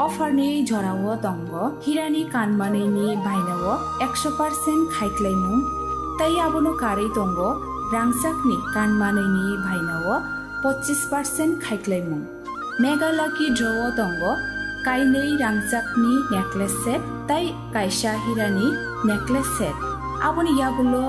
अफारनि जरावो दंगो हिरानि कानमानैनि बायनावो 100% खायख्लायमुं तै आबोनो कारै दंगो रांसाकनि कानमानैनि बायनावो 25% खायख्लायमुं मेगालाकी ड्रवो दंगो काइनै रांसाकनि necklace set तै कायसा हिरानि necklace set आबोनि याबुलो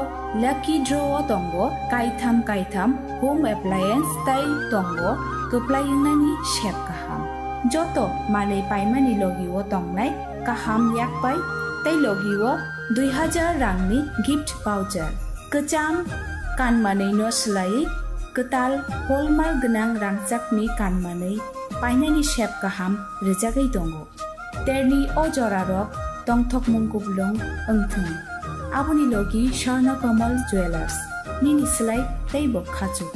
Laki ड्रवो दंगो कायथाम home appliance तै दंगो गोप्लायंनानि शेप गाहाम joto manei paimani logiwo tongnai kaham yakpai tei logiwo 2000 rangni gift voucher kecham kanmanei no slai ketal hallmark gonang rangchakni kanmanei painani shape kaham rejagai tongo terni o jorarok tongthokmung kublung engthung aboni logi sharna kamal jewelers nini slai tei bo khachu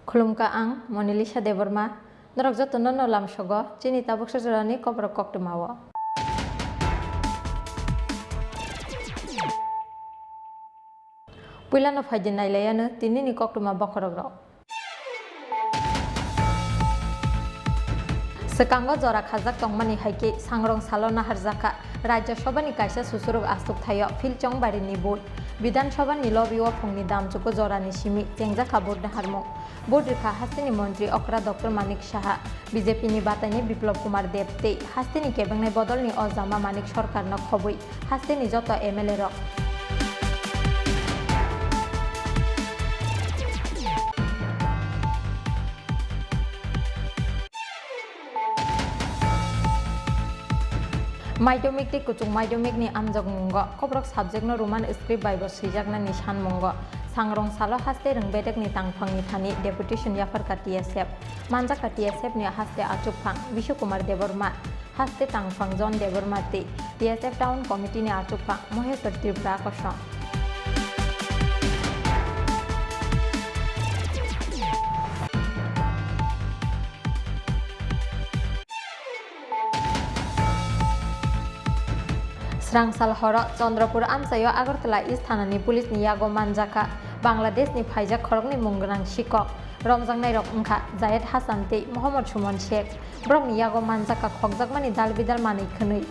Khulumka ang Monilisa Deborma norok joto no lam sogo chini tabuk sajorani Kokborok koktumawo puilano phaidin nailayano tinini koktuma bokhorok rok sekango jora khajak tongmani haike sangrong salona harjaka Rajya Sabha ni kaisa susuruk astuk thayo filchong bari ni board Bidhan Sabha ni lobby o phongni damchuko jora ni simi tengjaka board na harmo board rikha hastini mantri okra Dr. Manik Saha BJP ni batani Biplab Kumar Dev tei hastini kebengnai bodol ni ojama Manik Sarkar no khoboi hastini joto MLA rok Maidumik ti kuchung maidumik ni amjok mungo Kokborok subject no Roman script by bo sijakna ni san mungo sangrong salo haste rengbedek ni tangphang ni thani deputation yafar ka TSF manjak ka TSF ni haste achupphang Bishu Kumar Deborma haste tangphang John Deborma ti TSF town committee ni achupphang Moheshwar Tripura kosong Srangsal horo Chandrapur amsayo Agartala East Thanani police ni yago manjaka Bangladesh ni phaijak khorok ni mungrang shikok romjangnai rok ongkha Zayed Hasan tei Mohammad Suman Sheikh brok ni yago manjaka khokjakmani dalbidal manui khwnui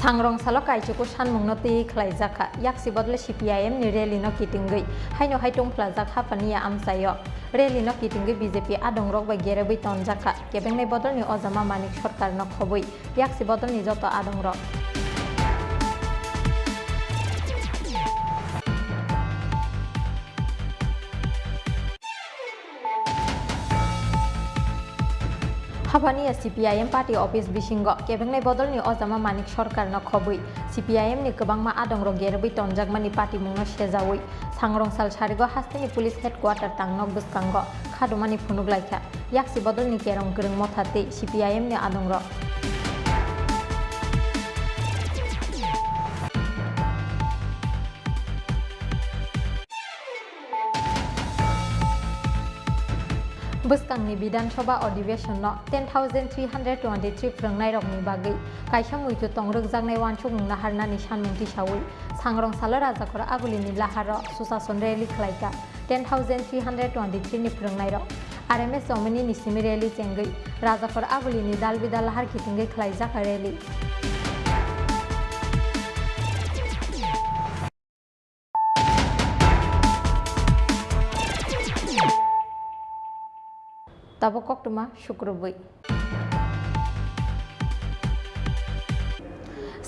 Sangrong salo kaichuku sanmung no tei khlaijaka yaksi bodle CPIM ni rally no kitingui haino haitung plajak hapania amsayo rally no kitingui BJP adong rok bai gerebai tonjaka kebengnai bodol ni ojama Manik Sarkar no khoboi yaksi bodol ni joto adong rok Habania CPIM party office bisingo kebengnai bodol ni ojama Manik Sarkar no khoboi CPIM ni kwbangma adong rok gerebai tonjakmani party mungno sejawi sangrong sal sarigo hastini police headquarter tangnok bwskango khadumani phunuk laikha yaksi bodol ni kerong gwrung mothate CPIM ni adong rok Bwskangni Bidhan Sabha ଅଧିবেশন no 10,323 phrangnai rokni bagui kaisa muitu tongrokjaknai wansuk naharna ni sanmungti sawi sangrong salo rajakora agulini laharo susason rally khlaika 10,323 ni phrangnai rok RMS Somini ni simi rally chengui rajakora agulini dalbidal lahar kitingui khlaijak rally Tabok koktuma syukur bui.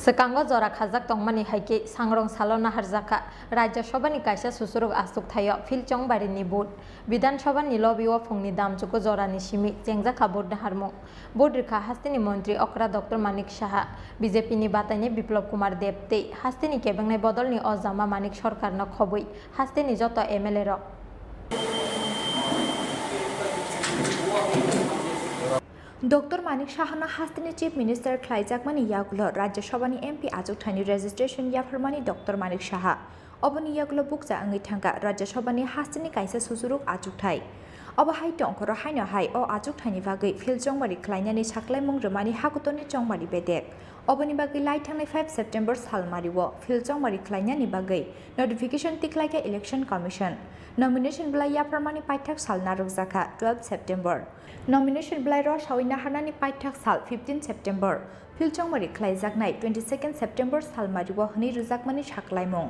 Sekango jora khajak tongmani haike sangrong salona harjaka Rajya Sabha ni kaisa susuruk asuk thayo Philchong bari ni bot Bidan Sabha ni lobby o phongni damchuko jora ni simi jengjaka bot na harmo bot rikha hastini mantri okra Dr. Manik Saha BJP ni batani Biplop Kumar Debte hastini kebengnai bodol ni ojama Manik Sarkar na khoboi hastini joto MLA rok Dr. Manik Sahana hastini Chief Minister Khlaijakmani yagulo Rajya Sabhani MP ajukthaini registration yafarmani Dr. Manik Saha oboni yagulo bukja angi thangka Rajya Sabhani hastini kaisa susuruk ajukthai obahai tongkhoro haino hai o ajukthani bagai Philchongbari khlainani saklaimung rwmani hakutoni chongbari bedek oboni bagai laithangnai 5 September salmariwo Philchongbari khlainani bagai notification tiklaika election commission nomination blai yafarmani paithak salna rukjaka 12 September nomination blai ro sawina hanani paithak sal 15 September Philchongbari khlaijaknai 22 September salmariwo hni rujakmani saklaimung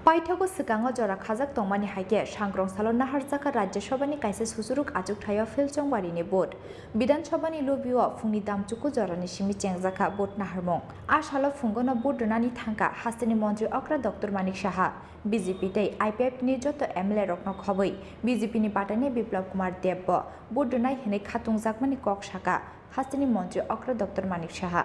Paithago sikango jora khajak tongmani haike sangrong salona harjaka Rajya Sabhani kaisa susuruk ajukthaya Philchongbari ni bot Bidan Sabhani lobio phungni damchuku jorani simi chengjaka bot naharmong asalo phungono bot runani thangka hastini mantri okra Dr. Manik Saha BJP tei IPF ni joto MLA rokno khoboi BJP ni patani Biplop Kumar Debbo bot runai hene khatungjakmani kok saka hastini mantri okra Dr. Manik Saha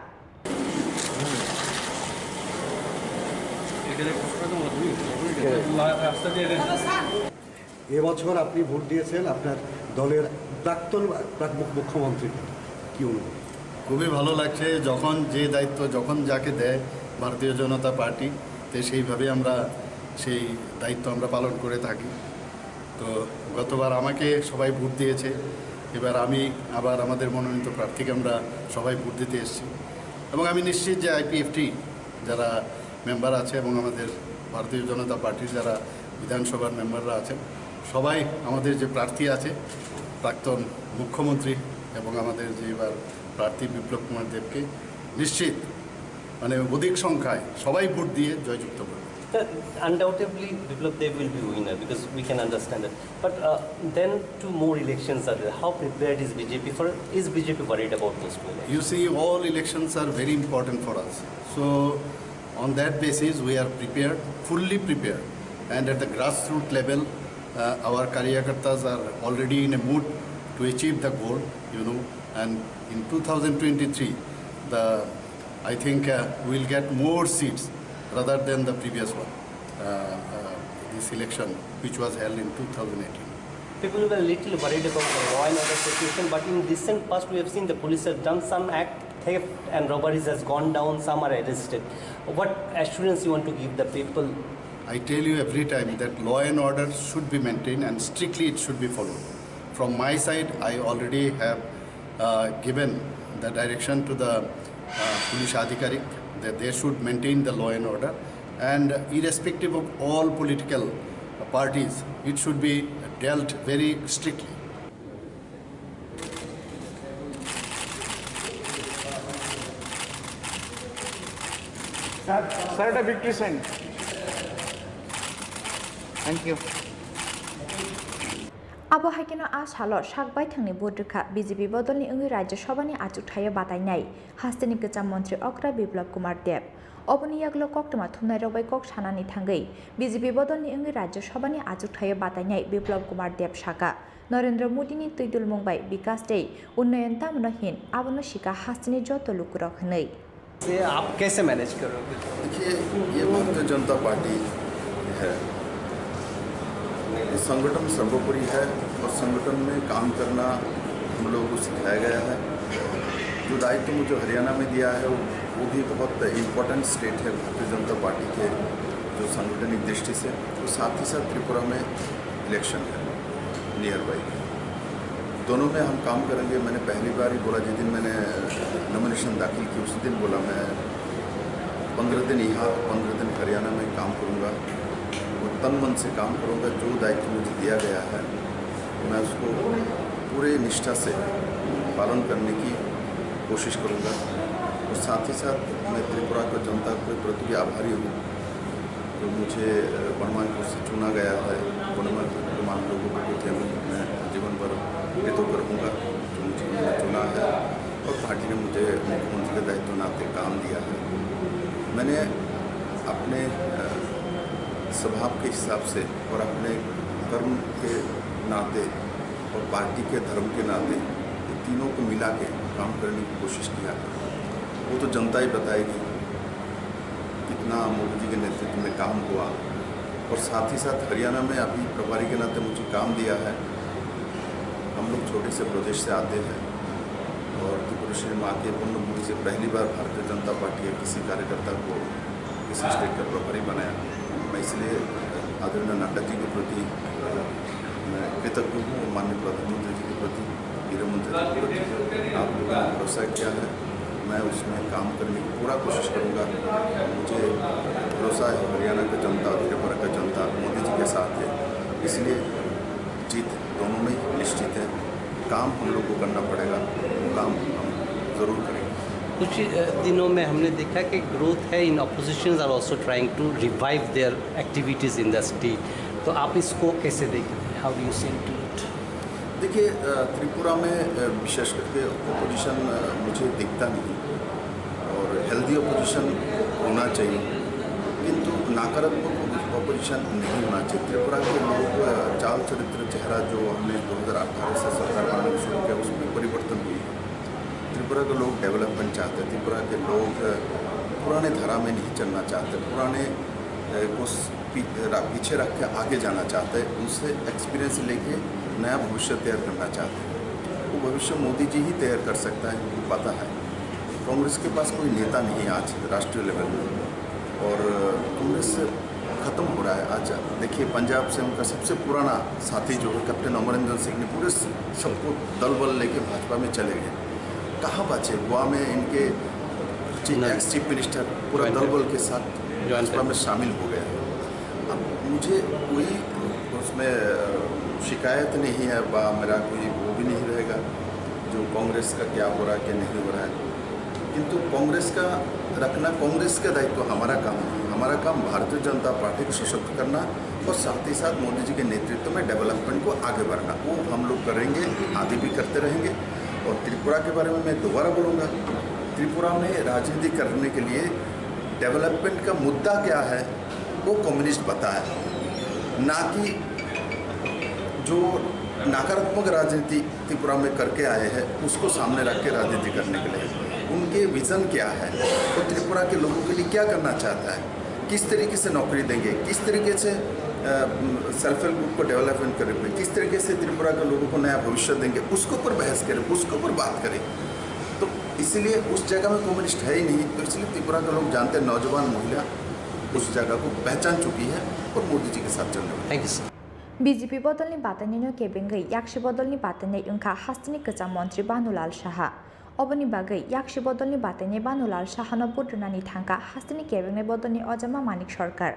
এবছর আপনি vote দিয়েছেন আপনার দলের প্রাক্তন মুখ্যমন্ত্রী কি অনুভব খুবই ভালো লাগছে যখন যে দায়িত্ব যখন যাকে দেয় ভারতীয় জনতা পার্টি তে সেইভাবে আমরা সেই দায়িত্ব আমরা পালন করে থাকি তো গতবার আমাকে সবাই ভোট দিয়েছে এবার আমি আবার আমাদের মনোনীত প্রার্থীকে আমরা সবাই ভোট দিতে এসেছি এবং আমি নিশ্চিত যে আইপিএফটি যারা মেম্বার আছে এবং আমাদের ভারতীয় জনতা পার্টির যারা বিধানসভার মেম্বাররা আছেন সবাই আমাদের যে প্রার্থী আছে প্রাক্তন মুখ্যমন্ত্রী এবং আমাদের যে এবার প্রার্থী বিপ্লব কুমার দেবকে নিশ্চিত মানে অধিক সংখ্যায় সবাই ভোট দিয়ে জয়যুক্ত করবে Undoubtedly, Biplop Dev will be winner because we can understand it. But then two more elections are there. How prepared is BJP for it? Is BJP worried about those two elections? You see, all elections are very important for us. So on that basis, we are prepared, fully prepared. And at the grassroots level, our Karyakartas are already in a mood to achieve the goal, you know. And in 2023, I think we'll get more seats rather than the previous one, this election, which was held in 2018. People were a little worried about the law and order situation, but in recent past, we have seen the police have done some act, theft and robberies has gone down, some are arrested. What assurance you want to give the people? I tell you every time that law and order should be maintained and strictly it should be followed. From my side, I already have given the direction to the police adhikarik that they should maintain the law and order, and irrespective of all political parties, it should be dealt very strictly. Sir, a victory sign. Thank you. Abo haikeno a salo sakbai thangni bodrikha BJP bodolni ongi Rajya Sabhani ajukthaya batainai hastini kecham mantri okra Biplop Kumar Deb oboni yaglo koktoma thumnai robai kok sanani thangai BJP bodolni ongi Rajya Sabhani ajukthaya batainai Biplop Kumar Deb saka Narendra Modi ni tuidul mungbai bikas tei unnayan tamno hin abono shika hastini joto lukurok hnai से आप कैसे manage करोगे? देखिए, ये Bharatiya Janata party है, संगठन सर्वोपरि है और संगठन में काम करना हम लोगों को सिखाया गया है। जो दायित्व मुझे हरियाणा में दिया है वो भी बहुत इम्पोर्टेंट स्टेट है भारतीय जनता पार्टी के जो सांगठनिक दृष्टि से, तो साथ ही साथ त्रिपुरा में इलेक्शन है नियर बाई, दोनों में हम काम करेंगे। मैंने पहली बार ही बोला, जिस दिन मैंने नॉमिनेशन दाखिल की उसी दिन बोला मैं 15 दिन यहाँ 15 दिन हरियाणा में काम करूँगा, वो तन मन से काम करूँगा। जो दायित्व मुझे दिया गया है मैं उसको पूरे निष्ठा से पालन करने की कोशिश करूँगा और साथ ही साथ मैं त्रिपुरा की जनता के प्रति आभारी हूँ जो मुझे बनवानपुर से चुना गया है, बनवानपुर के तमाम लोगों को थे मैं जीवन भर कृतज्ञ रहूँगा जो मुझे चुना है और पार्टी ने मुझे मुख्यमंत्री के दायित्व नाते काम दिया है। मैंने अपने स्वभाव के हिसाब से और अपने कर्म के नाते और पार्टी के धर्म के नाते तीनों को मिला के काम करने की कोशिश किया। वो तो जनता ही बताएगी कितना मोदी जी के नेतृत्व में काम हुआ। और साथ ही साथ हरियाणा में अभी प्रभारी के नाते मुझे काम दिया है। हम लोग छोटे से प्रदेश से आते हैं और त्रिपुरा श्री माँ के पुण्यभूमि से पहली बार भारतीय जनता पार्टी के किसी कार्यकर्ता को किसी स्टेट का प्रभारी बनाया। मैं इसलिए आदरणीय नड्डा जी के प्रति मैं कृतज्ञ हूँ और माननीय प्रधानमंत्री जी के प्रति, गृह मंत्री जी के प्रति आप लोगों ने भरोसा किया है। मैं उसमें काम करने की पूरा कोशिश करूँगा। मुझे भरोसा है हरियाणा की जनता, त्रिपुरा का जनता मोदी जी के साथ है, इसलिए जीत दोनों में ही निश्चित है। काम हम लोग को करना पड़ेगा, वो काम हम ज़रूर करेंगे। कुछ दिनों में हमने देखा कि ग्रोथ है in oppositions are also trying to revive their activities in the state, तो आप इसको कैसे देख रहे हैं? How do you see to it? देखिए, त्रिपुरा में विशेष करके अपोजिशन मुझे दिखता नहीं और हेल्दी अपोजिशन होना चाहिए, किंतु नकारात्मक अपोजिशन नहीं होना चाहिए। त्रिपुरा के लोग चाल चरित्र चेहरा जो हमने 2018 से सरकार बनाना शुरू किया उसमें परिवर्तन हुई है। त्रिपुरा के लोग डेवलपमेंट चाहते हैं, त्रिपुरा के लोग पुराने धारा में नहीं चलना चाहते, पुराने को पीछे रख के आगे जाना चाहते हैं, उनसे एक्सपीरियंस लेके नया भविष्य तैयार करना चाहते हैं। वो भविष्य मोदी जी ही तैयार कर सकता है, उनको पता है। कांग्रेस के पास कोई नेता नहीं है आज राष्ट्रीय लेवल में और कांग्रेस ख़त्म हो रहा है। आज देखिए, पंजाब से उनका सबसे पुराना साथी जो है कैप्टन अमरिंदर सिंह ने पूरे सबको दल बल लेके भाजपा में चले गए। कहाँ बचे? गोवा में इनके एक्स चीफ मिनिस्टर पूरा दल बल के साथ भाजपा में शामिल हो गए। अब मुझे कोई उसमें शिकायत नहीं है, मेरा कोई वो भी नहीं रहेगा जो कांग्रेस का क्या हो रहा है क्या नहीं हो रहा है, किंतु कांग्रेस का रखना कांग्रेस का दायित्व हमारा काम है। हमारा काम भारतीय जनता पार्टी को सशक्त करना और साथ ही साथ मोदी जी के नेतृत्व में डेवलपमेंट को आगे बढ़ना, वो हम लोग करेंगे, आगे भी करते रहेंगे। और त्रिपुरा के बारे में मैं दोबारा बोलूँगा, त्रिपुरा में राजनीति करने के लिए डेवलपमेंट का मुद्दा क्या है वो कम्युनिस्ट बताए, ना कि जो नकारात्मक राजनीति त्रिपुरा में करके आए हैं उसको सामने रख के राजनीति करने के लिए। उनके विज़न क्या है, वो त्रिपुरा के लोगों के लिए क्या करना चाहता है, किस तरीके से नौकरी देंगे, किस तरीके से सेल्फ हेल्प ग्रुप को डेवलपमेंट करेंगे, किस तरीके से त्रिपुरा के लोगों को नया भविष्य देंगे, उसके ऊपर बहस करें, उसके ऊपर बात करें। तो इसलिए उस जगह में कम्युनिस्ट है ही नहीं, तो इसलिए त्रिपुरा के लोग जानते हैं नौजवान महिला उस जगह को पहचान चुकी है और मोदी जी के साथ चलने वाली। Thank you sir. बीजेपी बदलनि बातनि केबिंगै याक्षी बदलनि बातनि उनका हास्तिनि गोजाम मंत्री बानुलाल साहा अबनि बागै याक्षी बदलनि बातनि बानुलाल साहानो बुद्रनानि थांका हास्तिनि केबिंगै बदलनि अजामा मानिक सरकार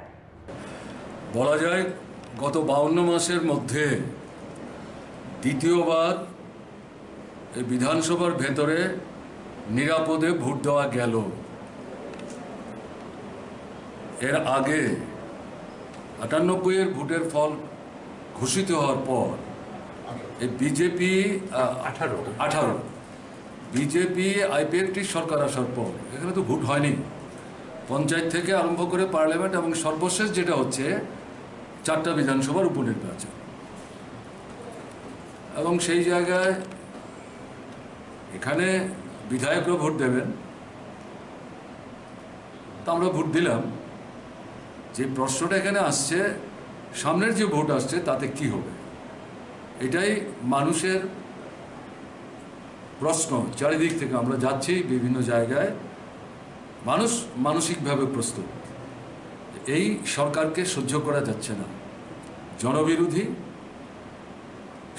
বলা যায় গত 52 মাসের মধ্যে দ্বিতীয়বার এই বিধানসভার ভেতরে নিরাপদে ভোট দেওয়া গেল। এর আগে 98 এর ভোটের ফল ঘোষিত হওয়ার পর এই বিজেপি 18 বিজেপি আইপিএফটি সরকার আসার পর এখানে তো ভোট হয়নি, পঞ্চায়েত থেকে আরম্ভ করে পার্লামেন্ট এবং সর্বশেষ যেটা হচ্ছে 4টা বিধানসভার উপনির্বাচন। এবং সেই জায়গায় এখানে বিধায়করা ভোট দেবেন, তা আমরা ভোট দিলাম। যে প্রশ্নটা এখানে আসছে, সামনের যে ভোট আসছে তাতে কি হবে, এটাই মানুষের প্রশ্ন। চারিদিক থেকে আমরা যাচ্ছি বিভিন্ন জায়গায়, মানুষ মানসিকভাবে প্রস্তুত। এই সরকারকে সহ্য করা যাচ্ছে না, জনবিরোধী,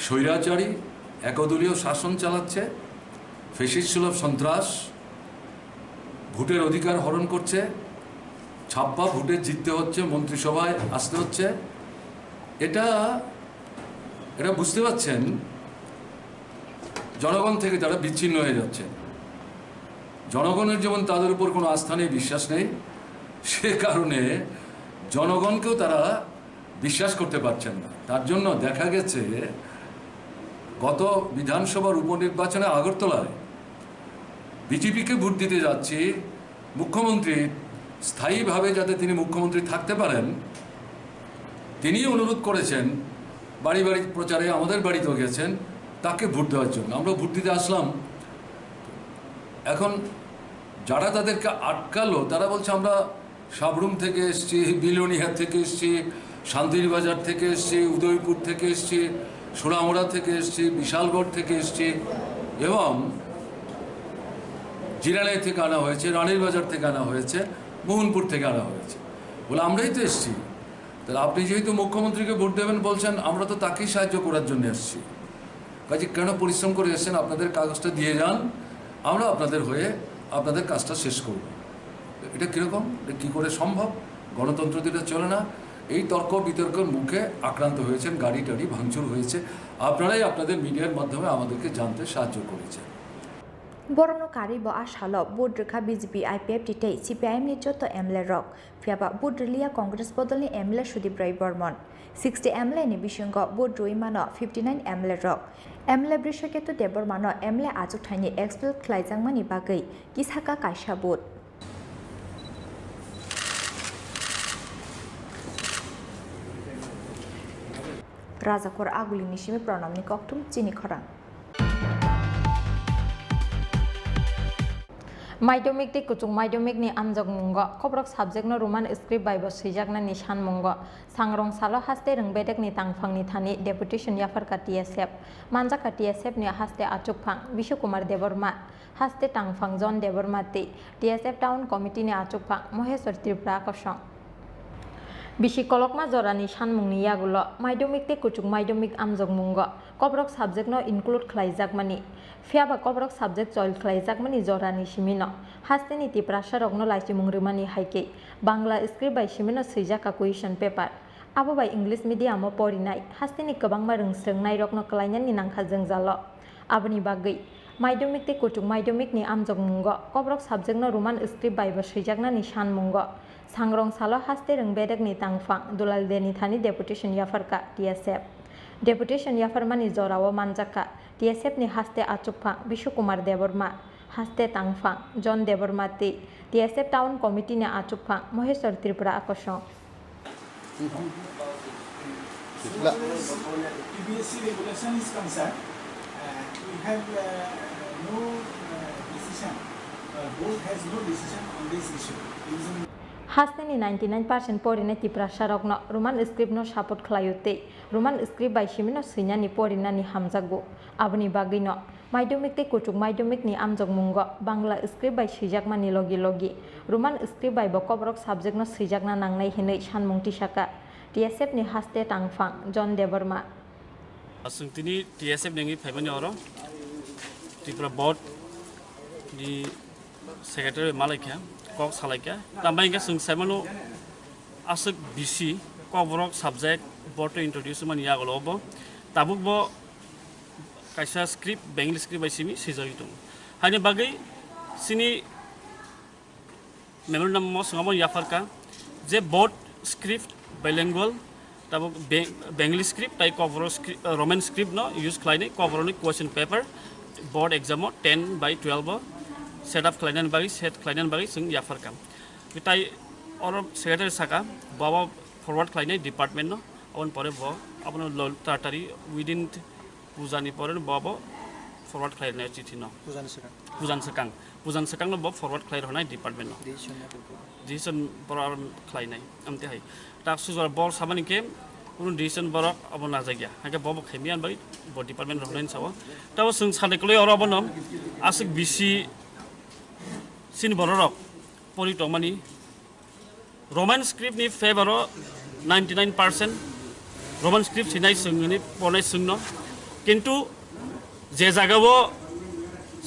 স্বৈরাচারী, একদলীয় শাসন চালাচ্ছে, ফ্যাসিস্ট সুলভ সন্ত্রাস, ভোটের অধিকার হরণ করছে, ছাপ্পা ভোটে জিততে হচ্ছে, মন্ত্রিসভায় আসতে হচ্ছে। এটা বুঝতে পারছেন, জনগণ থেকে তারা বিচ্ছিন্ন হয়ে যাচ্ছে। জনগণের যেমন তাদের উপর কোনো আস্থা নেই, বিশ্বাস নেই, সে কারণে জনগণকেও তারা বিশ্বাস করতে পারছেন না। তার জন্য দেখা গেছে গত বিধানসভার উপনির্বাচনে আগরতলায় বিজেপিকে ভোট দিতে যাচ্ছি, মুখ্যমন্ত্রী স্থায়ীভাবে যাতে তিনি মুখ্যমন্ত্রী থাকতে পারেন তিনি অনুরোধ করেছেন, বাড়ি বাড়ি প্রচারে আমাদের বাড়িতেও গেছেন তাকে ভোট দেওয়ার জন্য। আমরা ভোট দিতে আসলাম, এখন যারা তাদেরকে আটকালো তারা বলছে আমরা সাবরুম থেকে এসছি, বিলোনিয়া থেকে এসছি, শান্তিরবাজার থেকে এসছি, উদয়পুর থেকে এসছি, সোনামুড়া থেকে এসছি, বিশালগড় থেকে এসছি এবং জিরালাই থেকে আনা হয়েছে, রানীর বাজার থেকে আনা হয়েছে, মোহনপুর থেকে আনা হয়েছে। বলে আমরাই তো এসছি। তাহলে আপনি যেহেতু মুখ্যমন্ত্রীকে ভোট দেবেন বলছেন, আমরা তো তাকেই সাহায্য করার জন্য এসছি। কাজে কেন পরিশ্রম করে এসছেন? আপনাদের কাগজটা দিয়ে যান, আমরা আপনাদের হয়ে আপনাদের কাজটা শেষ করব। এটা কীরকম? এটা কী করে সম্ভব? গণতন্ত্র তো এটা চলে না। এই তর্ক বিতর্কের মুখে আক্রান্ত হয়েছেন, গাড়ি টাড়ি ভাঙচুর হয়েছে। আপনারাই আপনাদের মিডিয়ার মাধ্যমে আমাদেরকে জানতে সাহায্য করেছেন। বরণ কারিব আশাল বুট রেখা বিজেপি আইপিএফ টিটাই সিপিআইএম নি যত এমএলএ রক ফিয়াবা বুট রিলিয়া কংগ্রেস বদলনি MLA Sudip Roy Barman 60 MLA ni bisingo vote রুইমানো 59 এমএলএ রক এমএলএ বৃষকেতু দেববর্মানো এমএলএ আজক থাইনি এক্সপেল খ্লাইজাংমানি বাগৈ কিসাকা কাইসা বুট রাজাকর আগুলি নিশিমে প্রণামনি কক্তুম চিনি খরাং মাধ্যমিক তে কুচুং মাধ্যমিক ni amjak mungo kobrok subject no roman script by bo sijakna ni san mungo sangrong salo haste rengbedek ni tangphang ni thani deputation yafar ka tsf manja ka tsf ni haste achuk phang bishukumar deborma haste tangphang jon deborma te tsf town committee ni achuk phang moheshwar tripura kosong bisi kolokma jorani sanmungni yagulo মাধ্যমিক te kuchuk মাধ্যমিক amjak mungo kobrok subject no include khlaijakmani fiaba kobrok subject choil khlaijakmani jorani simino hasteni tiprasha rokno laistimung rimani haike bangla script by simino sijaka question paper abo by english medium o porinai hasteni kwbangma rungsrengnai rokno klainani nangkha jengjalo aboni bagui মাধ্যমিক te kuchuk মাধ্যমিক ni amjak mungo kobrok subject no roman script by bo sijakna ni sanmungo sangrong salo haste rengbedek ni tangphang dulal deni thani deputation yafarka tsf deputation yafarmani jorao manjaka tsf ni haste achukphang bishukumar deborma haste tangphang jon deborma te tsf town committee ni achukphang moheshwar tripura akosong PBSC regulation is concerned, we have no decision. Board has no decision on this issue. hasteni 99% porina tiprasha rokno roman script no support khlayute roman script by simino sinani porina ni hamjago aboni bagino মাধ্যমিক te kuchuk মাধ্যমিক ni amjak mungo bangla script by sijakmani logi logi roman script by bokobrok subject no sijakna nangnai hinei sanmung tisaka tsf ni haste tangphang jon deborma asungtini tsf nengi phaimani oro tripura board ni secretary malaikha kok salaika tambai ga sung saimano asuk bc kokborok subject board to introduce mani yagolo bo tabuk bo kaisa script bengali script by simi sijagi tung hani bagai sini memorandum mo sungamon yafarka je board script bilingual tabuk bengali script tai kokborok roman script no use khlaine kokborok question paper board exam 10/12 set up klainan bagi set klainan bagi sung yafarkam bitai or secretary saka baba forward klainai department no on pore bo apno tatari within pujani pore baba forward klainai chithi no pujan sakang no bob forward klain honai department no decision bor klainai amte hai tak sujor bor samani ke কোনো decision বরক আব না জায়গা হাকে Bob খেমিয়ান by ব department রহলেন sub তাও song সালেকলৈ or অবনম Asik BC scene Borok পরিটমানি Roman script নি favour 99% Roman script Sinai সঙ্গনি পনাই সঙ্গ কিন্তু যে জায়গাব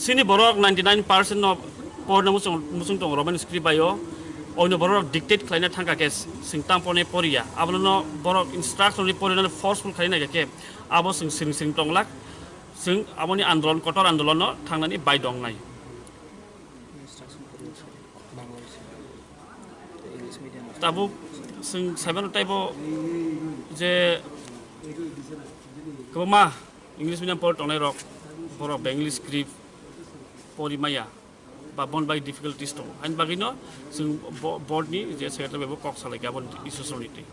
সিনি বরক 99% ন পড়না মুসুং দং রোমান স্ক্রিপ্ট বায়ো অন্য বরক ডিক্টেট খাইনা থাকা কেস সিংতাম পনে পরিয়া আবনো বরক ইনস্ট্রাকশন নি পরিনা ফোর্সফুল খাইনা কে আবো সিং টংলাক সিং আবনি আন্দোলন কঠোর আন্দোলন থাংনানি বাই দং নাই tabuk sing saban taibo je koma English medium port onai rok borok Bengali script porimaya ba bon by difficulties to and bagino sing board ni je secretary bebo kok salai gabon issue soniti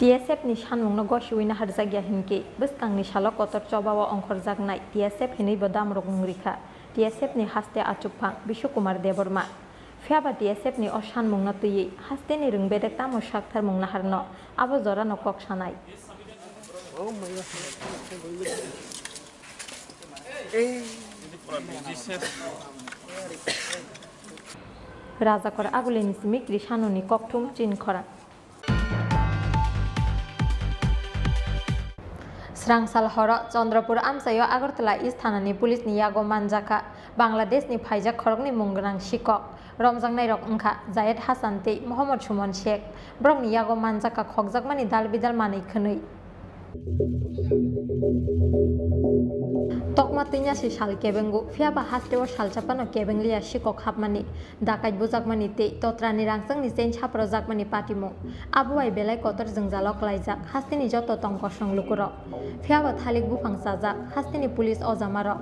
TSF ni sanmungno gosiwina harjagya hinke bwskangni salo kotor chobawa ongkhor jagnai TSF hinui bo damrok mungrikha TSF ni haste achukphang Bishukumar Deborma Fiaba TSF ni o sanmungno tui haste ni rungbedek tamo sakthar mungna harno abo jora no kok sanai Rajakor aguleni simikri sanoni kokthum chin khora Srangsal horo Chandrapur amsayo Agartala East Thanani Police ni yago manjaka Bangladesh ni phaijak khorokni mungrang sikok romjangnai rok wngkha Zayed Hasan tei Mohammad Suman Sheikh brok ni yago manjaka khokjakmani dalbidal manui khwnui Tokma tinyasi sal kebengu fiaba hasteo salchapano kebenglia sikok hapmani dakai bujakmani tei totrani rangchangni chain chaprojakmani patimu abuai belai kotor jengjalok laijak hastini joto tongko songlukuro fiaba thalik bufang sajak hastini police ojamaro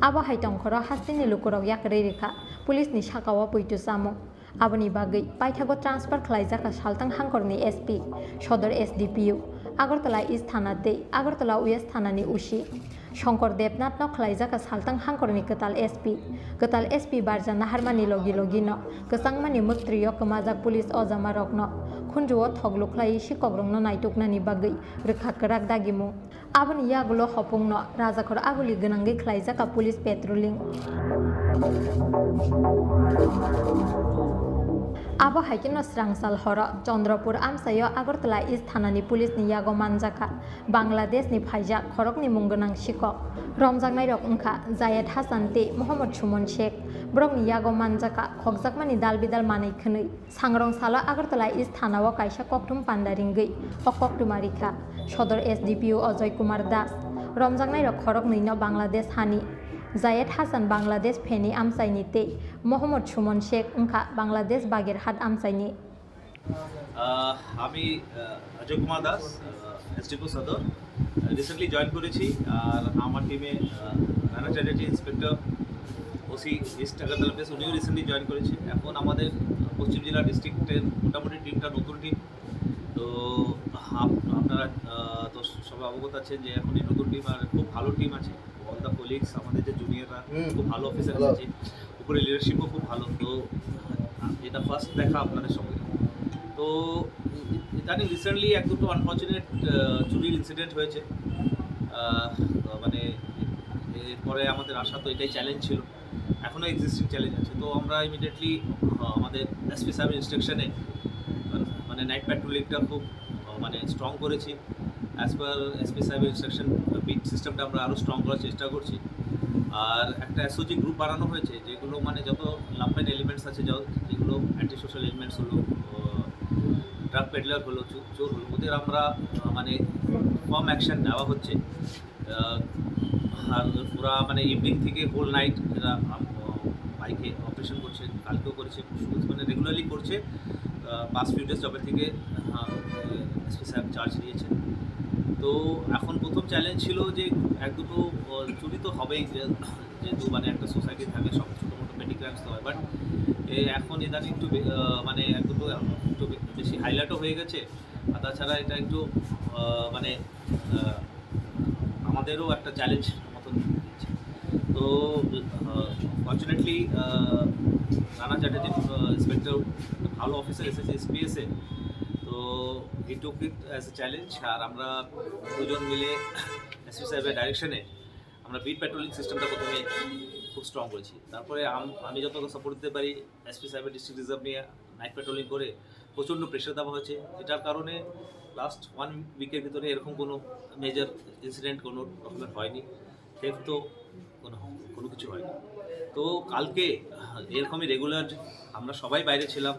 abo haitongkhoro hastini lukurok yakrei rekha police ni sakao puitu samu aboni bagui paithago transfer khlaijaka saltang hangkorni SP Sodor SDPU Agartala East Thana tei Agartala West Thanani usi Shankar Debnath no khlaijaka saltang hangkorni Ketal SP barja naharmani logi logino kesangmani muktriyo kemajak police ojama rokno khunjuo thoglukhlai sikogrongno naituknani bagui rekha kerak dagimu aboni yagulo hopungno rajakor aguli gwnangui khlaijaka police patrolling Abo haikino srangsal horo Chandrapur amsayo Agartala East Thanani police ni yago manjaka Bangladesh ni phaijak khorokni munggonang sikok romjangnai rok wngkha Zayed Hasan tei Mohammad Suman Sheikh brok ni yago manjaka khokjakmani dalbidal manui khwnui sangrong salo Agartala East Thanao kaisa kokthum pandaringui o koktumarikha Sodor SDPU Ajay Kumar Das romjangnai rok khorokni no Bangladesh hani Zayed Hasan Bangladesh Feni amsaini tei Mohammad Suman Sheikh wngkha Bangladesh Bagirhat amsaini আমি অজয় কুমার দাস এসডিপো সদর recently join করেছি আর আমার টিমে Rana Chatterjee inspector OC east Agartala place উনিও recently join করেছে এখন আমাদের পশ্চিম জেলা ডিস্ট্রিক্টের মোটামুটি টিমটা নতুন টিম তো আপনারা তো সবাই অবগত আছেন যে এখন এই নতুন টিম আর খুব ভালো টিম আছে অল দ্য কলিগস আমাদের যে জুনিয়ররা খুব ভালো অফিসার আছে উপরে লিডারশিপও খুব ভালো তো এটা ফার্স্ট দেখা আপনাদের সঙ্গে তো ইদানিং রিসেন্টলি এক দুটো আনফর্চুনেট চুরির ইনসিডেন্ট হয়েছে মানে এরপরে আমাদের আশা তো এটাই চ্যালেঞ্জ ছিল এখনও এক্সিস্টিং চ্যালেঞ্জ আছে তো আমরা ইমিডিয়েটলি আমাদের এসপি সাহেবের ইনস্ট্রাকশনে মানে নাইট প্যাট্রোলিংটা খুব মানে স্ট্রং করেছি অ্যাজ পার এসপি সাহেবের ইনস্ট্রাকশন বিট সিস্টেমটা আমরা আরও স্ট্রং করার চেষ্টা করছি আর একটা এসওজি গ্রুপ বানানো হয়েছে যেগুলো মানে যত লাম্পেন এলিমেন্টস আছে যেগুলো অ্যান্টি সোশ্যাল এলিমেন্টস হলো ড্রাগ পেডলার হলো চোর হলো ওদের আমরা মানে ফার্ম অ্যাকশন নেওয়া হচ্ছে আর পুরা মানে ইভিনিং থেকে হোল নাইট এরা বাইকে অপারেশন করছে কালকেও করেছে মানে রেগুলারলি করছে পাস্ট ফিউ ডেজ যবে থেকে এসপি সাহেব চার্জ নিয়েছে তো এখন প্রথম চ্যালেঞ্জ ছিল যে এক দুটো চুরি তো হবেই যেহেতু মানে একটা সোসাইটি থাকে সব ছোটো মোটো পেটি ক্রাইমস তো হয় বাট এখন ইদানিং একটু মানে এক দুটো একটু বেশি হাইলাইটও হয়ে গেছে আর তাছাড়া এটা একটু মানে আমাদেরও একটা চ্যালেঞ্জ মতন দিচ্ছে তো ফর্চুনেটলি রানা চ্যাটার্জি ইন্সপেক্টর ভালো অফিসার এসেছে এসপিএসে তো হি টুক ইট অ্যাজ এ চ্যালেঞ্জ আর আমরা দুজন মিলে এসপি সাহেবের ডাইরেকশনে আমরা বিট প্যাট্রোলিং সিস্টেমটা প্রথমে খুব স্ট্রং করেছি তারপরে আমি যত সাপোর্ট দিতে পারি এসপি সাহেবের ডিস্ট্রিক্ট রিজার্ভ নিয়ে নাইট প্যাট্রোলিং করে প্রচণ্ড প্রেশার দেওয়া হয়েছে এটার কারণে লাস্ট 1 উইকের ভিতরে এরকম কোনো মেজর ইনসিডেন্ট কোনো রকমের হয়নি সেফ তো কোনো কিছু হয়নি তো কালকে এরকমই রেগুলার আমরা সবাই বাইরে ছিলাম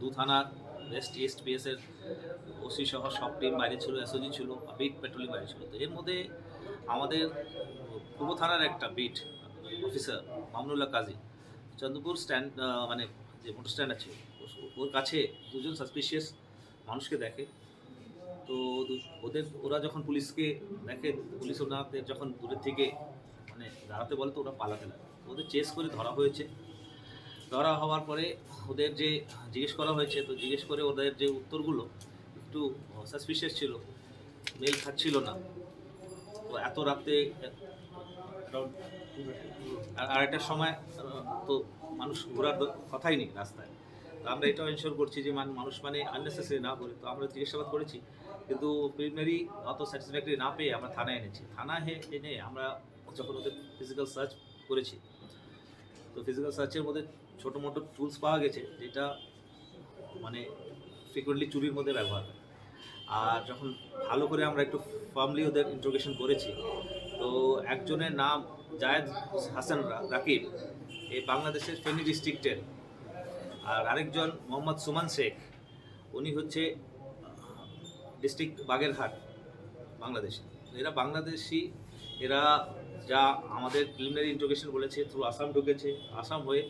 দু থানার ওয়েস্ট ইস্ট পিএসের ওসি সহ সব টিম বাইরে ছিল এসওজি ছিল বিট পেট্রোলিং বাইরে ছিল তো এর মধ্যে আমাদের পূর্ব থানার একটা বিট অফিসার মামনুল্লাহ কাজী চন্দ্রপুর স্ট্যান্ড মানে যে মোটর স্ট্যান্ড আছে ওর কাছে দুজন সাসপিশিয়াস মানুষকে দেখে। তো ওরা যখন পুলিশকে দেখে, পুলিশ ওনাদের যখন দূরের থেকে মানে দাঁড়াতে বলে তো ওরা পালাতে লাগে। ওদের চেস করে ধরা হয়েছে। ধরা হওয়ার পরে ওদের যে জিজ্ঞেস করা হয়েছে, তো জিজ্ঞেস করে ওদের যে উত্তরগুলো একটু সাসপিশিয়াস ছিল, মেল খাচ্ছিল না। তো এত রাতে আড়াইটার সময় তো মানুষ ঘোরার কথাই নেই রাস্তায়। তো আমরা এটাও এনশোর করছি যে মানুষ মানে আননেসেসারি না করে। তো আমরা জিজ্ঞাসাবাদ করেছি, কিন্তু প্রিলিমিনারি অত স্যাটিসফ্যাক্টরি না পেয়ে আমরা থানায় এনেছি। থানায় এনে আমরা যখন ওদের ফিজিক্যাল সার্চ করেছি, তো ফিজিক্যাল সার্চের মধ্যে ছোটো মোটো টুলস পাওয়া গেছে যেটা মানে ফ্রিকুয়েন্টলি চুরির মধ্যে ব্যবহার হয়। আর যখন ভালো করে আমরা একটু ফার্মলি ওদের ইন্ট্রোগেশন করেছি, তো একজনের নাম জায়েদ হাসান রাকিব, এই বাংলাদেশের ফেনী ডিস্ট্রিক্টের। আর আরেকজন মোহাম্মদ সুমান শেখ, উনি হচ্ছে ডিস্ট্রিক্ট বাগেরহাট, বাংলাদেশে। এরা বাংলাদেশি। এরা যা আমাদের প্রিলিমিনারি ইন্ট্রোগেশন বলেছে থ্রু আসাম ঢুকেছে, আসাম হয়ে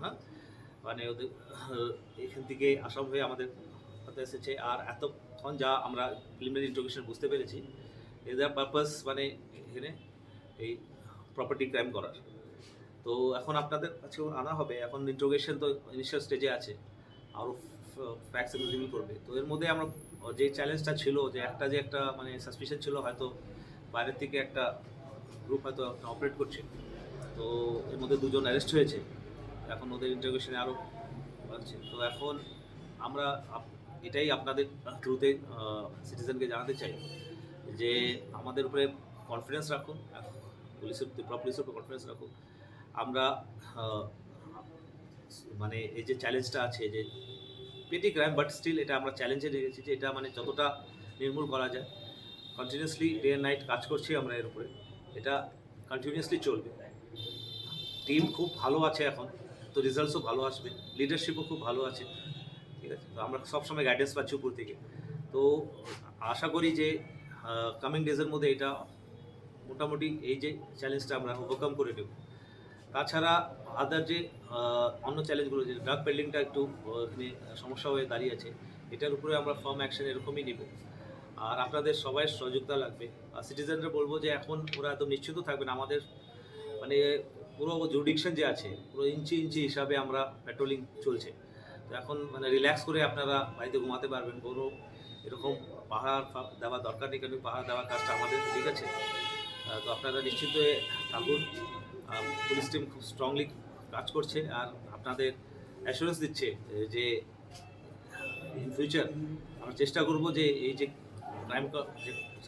হ্যাঁ মানে ওদের এখান থেকে আসাম হয়ে আমাদের হাতে এসেছে। আর এতক্ষণ যা আমরা প্রিলিমিনারি ইন্ট্রোগেশন বুঝতে পেরেছি, এদের পারপাস মানে এখানে এই প্রপার্টি ক্রাইম করার। তো এখন আপনাদের কাছে আনা হবে। এখন ইন্ট্রোগেশন তো ইনিশিয়াল স্টেজে আছে, আরও ফ্যাক্টস এগুলো রিভিল করবে। তো এর মধ্যে আমরা যে চ্যালেঞ্জটা ছিল যে একটা মানে সাসপিশন ছিল, হয়তো বাইরের থেকে একটা গ্রুপ হয়তো অপারেট করছে। তো এর মধ্যে দুজন অ্যারেস্ট হয়েছে, এখন ওদের ইন্টারোগেশনে আরও বাড়ছে। তো এখন আমরা এটাই আপনাদের থ্রুতে সিটিজেনকে জানাতে চাই যে আমাদের উপরে কনফিডেন্স রাখুন, ত্রিপুরা পুলিশের উপরে কনফিডেন্স রাখুন। আমরা মানে এই যে চ্যালেঞ্জটা আছে যে পেটি ক্রাইম, বাট স্টিল এটা আমরা চ্যালেঞ্জে রেখেছি যে এটা মানে যতটা নির্মূল করা যায়। কন্টিনিউয়াসলি ডে অ্যান্ড নাইট কাজ করছি আমরা এর উপরে, এটা কন্টিনিউয়াসলি চলবে। টিম খুব ভালো আছে এখন, তো রেজাল্টসও ভালো আসবে, লিডারশিপও খুব ভালো আছে, ঠিক আছে। তো আমরা সবসময় গাইডেন্স পাচ্ছি উপর থেকে। তো আশা করি যে কামিং ডেজের মধ্যে এটা মোটামুটি এই যে চ্যালেঞ্জটা আমরা ওভারকাম করে নেব। তাছাড়া আদার যে অন্য চ্যালেঞ্জগুলো, যে ড্রাগ পেডলিংটা একটু এখানে সমস্যা হয়ে দাঁড়িয়েছে, এটার উপরে আমরা ফার্ম অ্যাকশন এরকমই নিব। আর আপনাদের সবাই সহযোগিতা লাগবে। আর সিটিজেনরা বলবো যে এখন ওরা একদম নিশ্চিত থাকবেন, আমাদের মানে পুরো জুডিকশন যে আছে পুরো ইঞ্চি ইঞ্চি হিসাবে আমরা পেট্রোলিং চলছে। তো এখন মানে রিল্যাক্স করে আপনারা বাড়িতে ঘুমাতে পারবেন, কোনো এরকম পাহাড় দেওয়ার দরকার নেই, কারণ পাহাড় দেওয়ার কাজটা আমাদের, ঠিক আছে। তো আপনারা নিশ্চিত হয়ে থাকুন। পুলিশ টিম খুব স্ট্রংলি কাজ করছে, আর আপনাদের অ্যাসুরেন্স দিচ্ছে যে ইন ফিউচার আমরা চেষ্টা করব যে এই যে ক্রাইম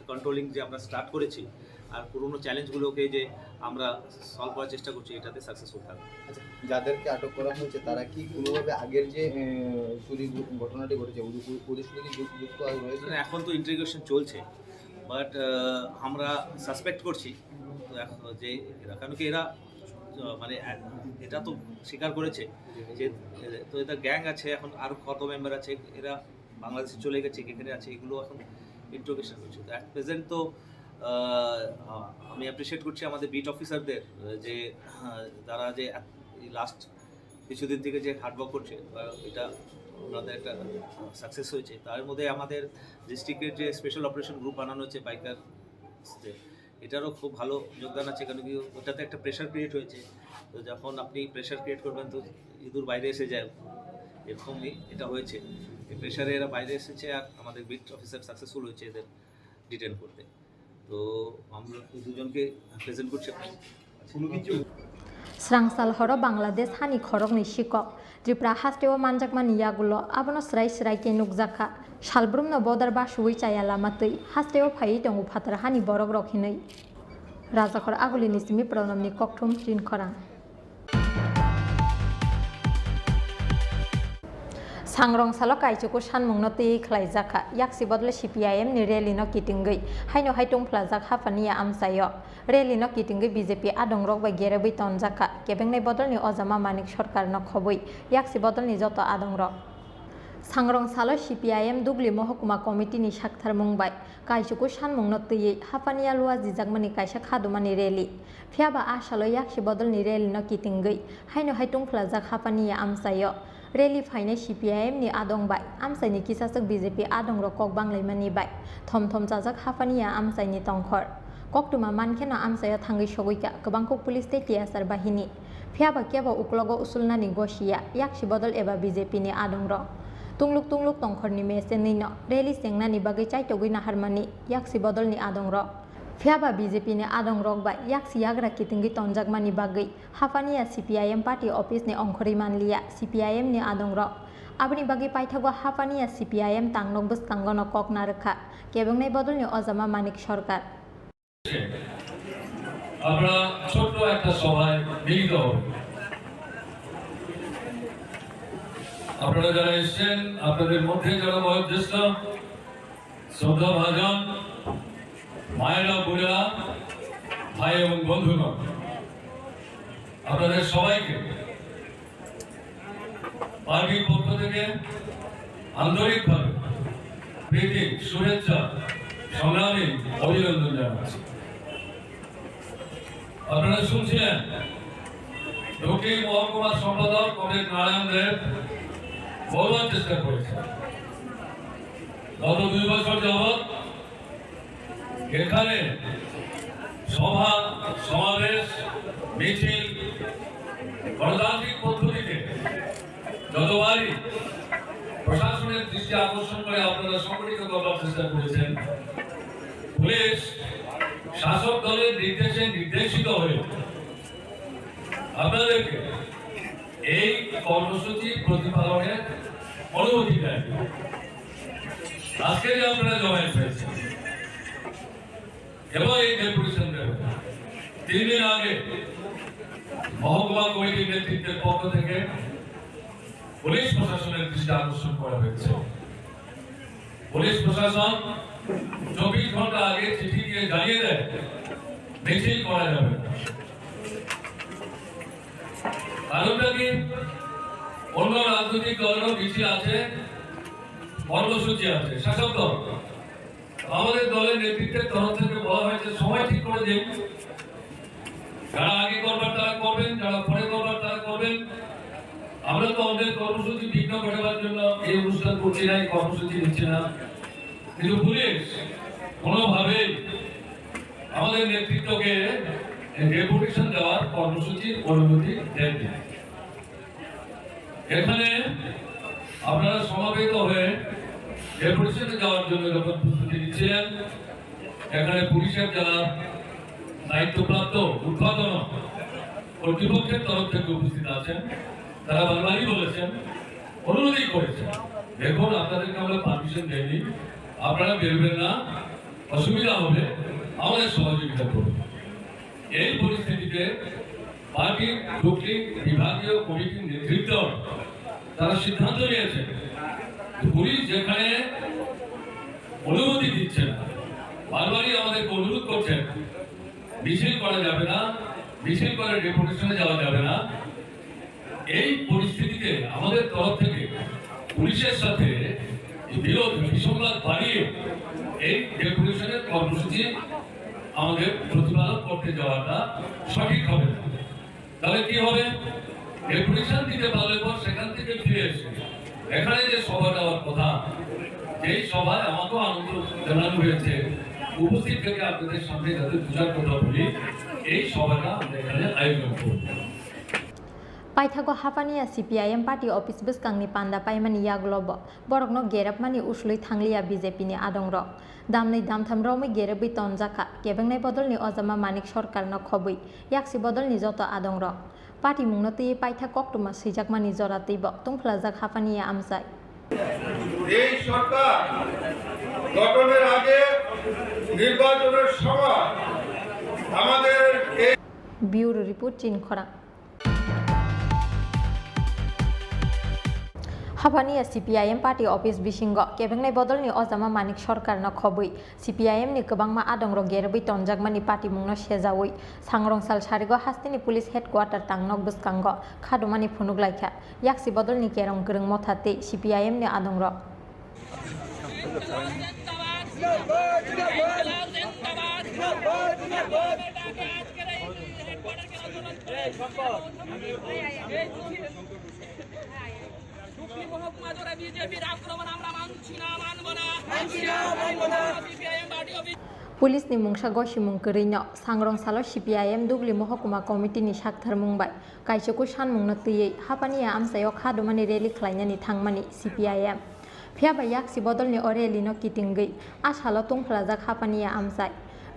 কন্ট্রোলিং যে আমরা স্টার্ট করেছি আর পুরোনো চ্যালেঞ্জগুলোকে যে আমরা সলভ করার চেষ্টা করছি, এটাতে সাকসেসফুল থাকবে। আচ্ছা, যাদেরকে আটক করা হয়েছে তারা কি কোনোভাবে আগের যে চুরির ঘটনাটি ঘটেছে ওদের সাথে কি যুক্ত রয়েছে? এখন তো ইন্টারোগেশন চলছে, বাট আমরা সাসপেক্ট করছি যে এরা, কারণ কি এরা মানে এটা তো স্বীকার করেছে যে তো এটা গ্যাং আছে, এখন আরও কত মেম্বার আছে, এরা বাংলাদেশে চলে গেছে, এখানে আছে, এগুলো এখন ইন্টারোগেশন করছে। তো অ্যাট প্রেজেন্ট তো আমি অ্যাপ্রিসিয়েট করছি আমাদের বিট অফিসারদের যে তারা যে লাস্ট কিছুদিন থেকে যে হার্ডওয়ার্ক করছে, এটা ওনাদের একটা সাকসেস হয়েছে। তার মধ্যে আমাদের ডিস্ট্রিক্টের যে স্পেশাল অপারেশন গ্রুপ বানানো হচ্ছে বাইকার, এটারও খুব ভালো যোগদান আছে, কারণ কি ওটাতে একটা প্রেশার ক্রিয়েট হয়েছে। তো যখন আপনি প্রেশার ক্রিয়েট করবেন তো ইঁদুর বাইরে এসে যায়, এরকমই এটা হয়েছে। এই প্রেশারে এরা বাইরে এসেছে, আর আমাদের বিট অফিসার সাকসেসফুল হয়েছে এদের ডিটেন করতে। তো আমরা দুজনকে প্রেজেন্ট করছি। কোনো কিছু স্রাংসাল হর বাংলাদেশ হানি খরক ni sikok Tripura hasteo manjakmani yagulo abono srai srai ke nukjaka salbrumno bodar basui chaya lamatui hasteo phai tongu phatara hani borok rok hinui rajakor agulini simi pranamni kokthum rin khorang Sangrong salo kaichuku sanmungno tui khlaijaka yaksi bodle CPIM ni rally no kitingui haino haitung plajak hafania amsayo rally no kitingui BJP adongrok bai gerebai tonjaka kebengnai bodolni ojama manik sarkar no khobui yaksi bodolni joto adongrok Sangrong salo CPIM dugli mohokuma committee ni sakthar mungbai kaichuku sanmungno tui hafania lua jijakmani kaisa khadumani rally phiaba asalo yaksi bodolni rally no kitingui haino haitung plajak hafania amsayo rally fainai CPIM ni adong bai amsai ni kisasak BJP adong ro kok banglaimani bai thom thom chajak hafania amsai ni tongkhor koktuma mankhena amsaya thangai sogoika gobangko police te TSR bahini phiaba keba uklogo usulnani gosia yakshi bodol eba BJP ni adong ro tungluk tongkhor ni mesenni no rally sengnani bagai chaitogui naharmani yakshi bodol ni adong ro phiaba BJP ni adong rok ba yaksi yagra kitingi tonjakmani bagai hafania CPIM party office ni ongkhori manlia CPIM ni adong rok abni bagai paithago hafania CPIM tangnok buskangono kok narakha kebengnai bodol ni ojama manik sarkar আমরা ছোট্ট একটা সভায় মিলিত হব আপনারা যারা এসেছেন আপনাদের মধ্যে যারা বয়োজ্যেষ্ঠ শ্রদ্ধা ভাজন মায়েরা বোনেরা ভাই এবং বন্ধুগণ আপনাদের সবাইকে পার্টির পক্ষ থেকে আন্তরিকভাবে প্রীতি শুভেচ্ছা সংগ্রামী অভিনন্দন জানাচ্ছি আপনারা শুনছিলেন দক্ষিণ মহকুমা সম্পাদক কমরেড নারায়ণ দেব বলবার চেষ্টা করেছেন গত 2 বছর যাবৎ এখানে সভা সমাবেশ মিছিল গণতান্ত্রিক পদ্ধতিতে যতবারই প্রশাসনের দৃষ্টি আকর্ষণ করে আপনারা সংগঠিত করবার চেষ্টা করেছেন পুলিশ শাসক দলের নির্দেশে নির্দেশিত হয়ে আপনাদেরকে এই কর্মসূচি প্রতিপালনের অনুমতি দেয় আজকে যে আপনারা জমায়েত হয়েছেন এবং এই ডেপুটেশন দেবেন 3 দিন আগে মহকুমা কমিটির নেতৃত্বের পক্ষ থেকে পুলিশ প্রশাসনের দৃষ্টি আকর্ষণ করা হয়েছে পুলিশ প্রশাসন 24 ঘন্টা আগে চিঠি দিয়ে জানিয়ে দেয় মিছিল করা যাবে কারণটা কি অন্য রাজনৈতিক দলেরও মিছিল আছে কর্মসূচি আছে শাসক দল আমাদের দলের নেতৃত্বের তরফ থেকে বলা হয়েছে সময় ঠিক করে দিন যারা আগে করবার তারা করবেন যারা পরে করবার তারা করবেন আমরা তো আমাদের কর্মসূচি বিঘ্ন ঘটাবার জন্য এই অনুষ্ঠান করছি না এই কর্মসূচি নিচ্ছি না কিন্তু পুলিশ কোনোভাবেই আমাদের নেতৃত্বকে ডেপুটেশন দেওয়ার কর্মসূচির অনুমতি দেননি এখানে আপনারা সমাবেত হয়ে ডেপুটেশনে যাওয়ার জন্য যখন প্রস্তুতি নিচ্ছিলেন এখানে পুলিশের যারা দায়িত্বপ্রাপ্ত উৎপাদন কর্তৃপক্ষের তরফ থেকে উপস্থিত আছেন তারা বারবারই বলেছেন অনুরোধই করেছেন দেখুন আপনাদেরকে আমরা পারমিশন দেয়নি আপনারা বেরোবেন না অসুবিধা হবে আমাদের সহযোগিতা করুন এই পরিস্থিতিতে পার্টির দক্ষিণ বিভাগীয় কমিটির নেতৃত্ব তারা সিদ্ধান্ত নিয়েছে পুলিশ যেখানে অনুমতি দিচ্ছে না বারবারই আমাদেরকে অনুরোধ করছেন মিছিল করা যাবে না মিছিল করে ডেপুটেশনে যাওয়া যাবে না এই পরিস্থিতিতে আমাদের তরফ থেকে পুলিশের সাথে বিরোধ বিসংবাদ বাড়িয়ে এই ডেপুটেশনের কর্মসূচি আমাদের প্রতিপালন করতে যাওয়াটা সঠিক হবে না তাহলে কি হবে ডেপুটেশন দিতে পারলে পর সেখান থেকে ফিরে এসে এখানে যে সভা দেওয়ার কথা যেই সভায় আমাকেও আনন্দ জানানো হয়েছে উপস্থিত থেকে আপনাদের সামনে যাতে বুঝার কথা বলি এই সভাটা আমরা এখানে আয়োজন করব পাইথাগো হাফানিয়া CPIM পার্টি অফিস বসকাংনি পান্ডা পাইমানি ইয়াগলব বরকনো গেরাপমানি উসলুই থাংলিয়া BJP नि आदंग दामनै दामथाम रमै गेरबै तनजाखा केबेंनाय बदलनि अजामा मानिक सरकारनो खबै याक्सि बदलनि जत आदंग पार्टी मुंनो तै पाइथा कक्टमा सैजाकमानि जरातैब तुंफ्लाजाक हाफानिया आमसाय এই সরকার গঠনের আগে নির্বাচনের সময় আমাদের ব্যুরো রিপোর্ট চিনখরা हाफानिया CPIM पार्टी ऑफिस बिसिंग केबेंनाय बदलनि अजामा मानिक सरकारनो खबै CPIM नि गोबांमा आदंग गेरबै तनजाकमानि पार्टी मुंनो सेजावै सांग्रंसाल सारिगो हास्तिनि पुलिस हेडक्वार्टार तांनक बसकांग खादुमानि फुनुगलायखा याक्सि बदलनि केरं गोरों मथाते CPIM नि आदंग पुलिस नि मुंसा गसिमुं करिनो सांग्रं सालो CPIM दुगली महकुमा कमिटी नि साक्थार मुंबाय काइसोकु सानमुंनो तैयै हापानिया आमसायाव खादुमानि रेलि खालायनानि थांमानि CPIM फियाबा याक्सि बदलनि अरेलिनो किटिंगै आसालो तुंफ्लाजाक हापानिया आमसाय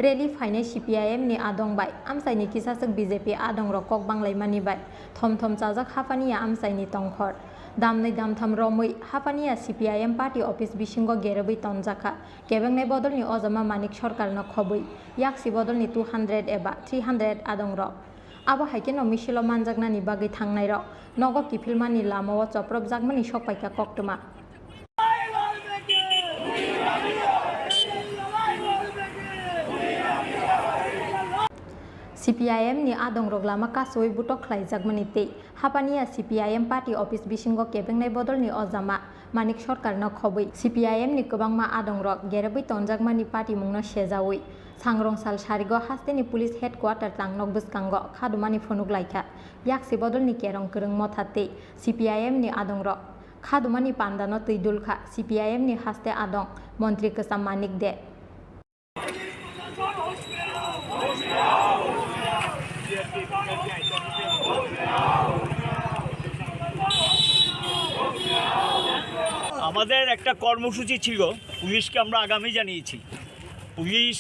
रेलि फाइनाय CPIM नि आदंबाय आमसायनि किसासक BJP आदंरो कक बांलायमानि बाय थम थम चाजाक हापानिया आमसायनि तंखर दामनै दामथाम रमै हापानिया CPIM पार्टी अफिस बिसिंगो गेरेबै तनजाखा केबेंनाय बदलनि अजमा मानिक सरकारनो खबै याक्सि बदलनि 200 एबा 300 आदंरो आबो हाइकेनो मिसिलो मानजागनानि बागै थांनायरो नगो किफिलमानि लामाव चप्रब जागमानि सकपाइका कक्तमा CPIM नि आदंरो लामा कासोय बुटक खलायजागमानि ते हापानिया CPIM पार्टी अफिस बिसिंगो केबेंनाय बदलनि अजामा मानिक सरकारनो खबै CPIM नि गोबांमा आदंरो गेरेबै तनजागमानि पार्टी मुंनो सेजावै सांग्रं साल सारिगो हास्तेनि पुलिस हेडक्वार्टार तांनक बसकांगो खादुमानि फनुक लायखा याक्सि बदलनि केरं करं मथाते CPIM नि आदंरो खादुमानि पान्दानो तैदुलखा CPIM नि हास्ते आदं मन्त्री कसा मानिक दे আমাদের একটা কর্মসূচি ছিল পুলিশকে আমরা আগামী জানিয়েছি পুলিশ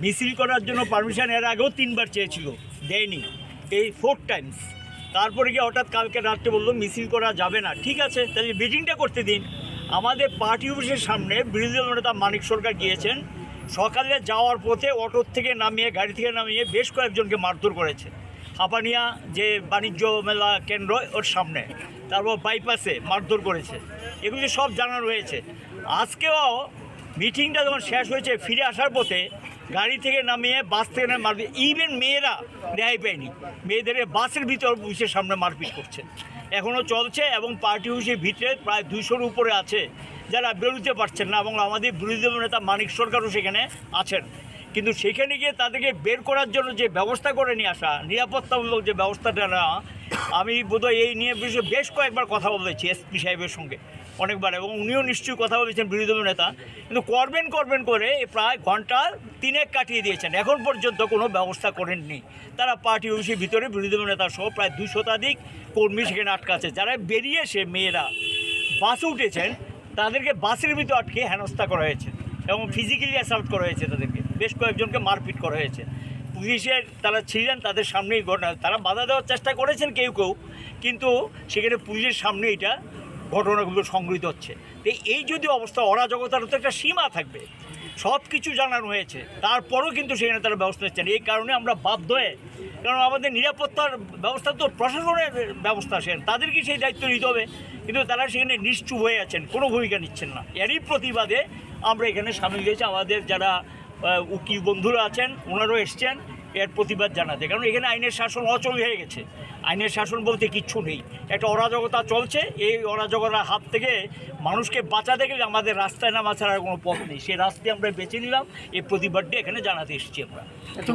মিছিল করার জন্য পারমিশন এর আগেও 3 বার চেয়েছিল দেয়নি এই 4 টাইমস তারপরে কি হঠাৎ কালকে রাতে বললো মিছিল করা যাবে না ঠিক আছে তাহলে মিটিংটা করতে দিন আমাদের পার্টি অফিসের সামনে বিরোধী দল নেতা মানিক সরকার গিয়েছেন সকালে যাওয়ার পথে অটো থেকে নামিয়ে গাড়ি থেকে নামিয়ে বেশ কয়েকজনকে মারধর করেছে হাপানিয়া যে বাণিজ্য মেলা কেন্দ্র ওর সামনে তারপর বাইপাসে মারধর করেছে এগুলি সব জানানো হয়েছে আজকেও মিটিংটা যখন শেষ হয়েছে ফিরে আসার পথে গাড়ি থেকে নামিয়ে বাস থেকে মারপিট ইভেন মেয়েরা রেহাই পায়নি মেয়েদের বাসের ভিতর পুলিশের সামনে মারপিট করছে এখনও চলছে এবং পার্টি অফিসের ভিতরে প্রায় 200-র উপরে আছে যারা বেরোতে পারছেন না এবং আমাদের বিরোধী দল নেতা মানিক সরকারও সেখানে আছেন কিন্তু সেখানে গিয়ে তাদেরকে বের করার জন্য যে ব্যবস্থা করে নিয়ে আসা নিরাপত্তামূলক যে ব্যবস্থাটা নেওয়া আমি বোধহয় এই নিয়ে বিষয়ে বেশ কয়েকবার কথা বলেছি এসপি সাহেবের সঙ্গে অনেকবার এবং উনিও নিশ্চয়ই কথা বলেছেন বিরোধী দল নেতা কিন্তু করবেন করে প্রায় ঘন্টা 3 কাটিয়ে দিয়েছেন এখন পর্যন্ত কোনো ব্যবস্থা করেননি তারা পার্টি অফিসের ভিতরে বিরোধী দল নেতা সহ প্রায় 200 শতাধিক কর্মী সেখানে আটকা আছে যারা বেরিয়ে এসে মেয়েরা বাসে উঠেছেন তাদেরকে বাসের ভিতর আটকে হেনস্থা করা হয়েছে এবং ফিজিক্যালি অ্যাসাল্ট করা হয়েছে তাদেরকে বেশ কয়েকজনকে মারপিট করা হয়েছে পুলিশের তারা ছিলেন তাদের সামনেই ঘটনা তারা বাধা দেওয়ার চেষ্টা করেছেন কেউ কিন্তু সেখানে পুলিশের সামনে এটা ঘটনাগুলো সংঘটিত হচ্ছে এই যদি অবস্থা অরাজকতার তো একটা সীমা থাকবে সব কিছু জানানো হয়েছে তারপরও কিন্তু সেখানে তারা ব্যবস্থা নিচ্ছেন এই কারণে আমরা বাধ্য হয়ে কারণ আমাদের নিরাপত্তার ব্যবস্থা তো প্রশাসনের ব্যবস্থা সেখানে তাদেরকে সেই দায়িত্ব নিতে হবে কিন্তু তারা সেখানে নিশ্চুপ হয়ে আছেন কোনো ভূমিকা নিচ্ছেন না এরই প্রতিবাদে আমরা এখানে সামিল হয়েছি আমাদের যারা উকিল বন্ধুরা আছেন ওনারাও এসছেন এর প্রতিবাদ জানাতে কারণ এখানে আইনের শাসন অচল হয়ে গেছে আইনের শাসন বলতে কিচ্ছু নেই একটা অরাজকতা চলছে এই অরাজকতার হাত থেকে মানুষকে বাঁচাতে গেলে আমাদের রাস্তায় নামা ছাড়ার কোনো পথ নেই সেই রাস্তায় আমরা বেছে নিলাম এই প্রতিবাদটি এখানে জানাতে এসেছি আমরা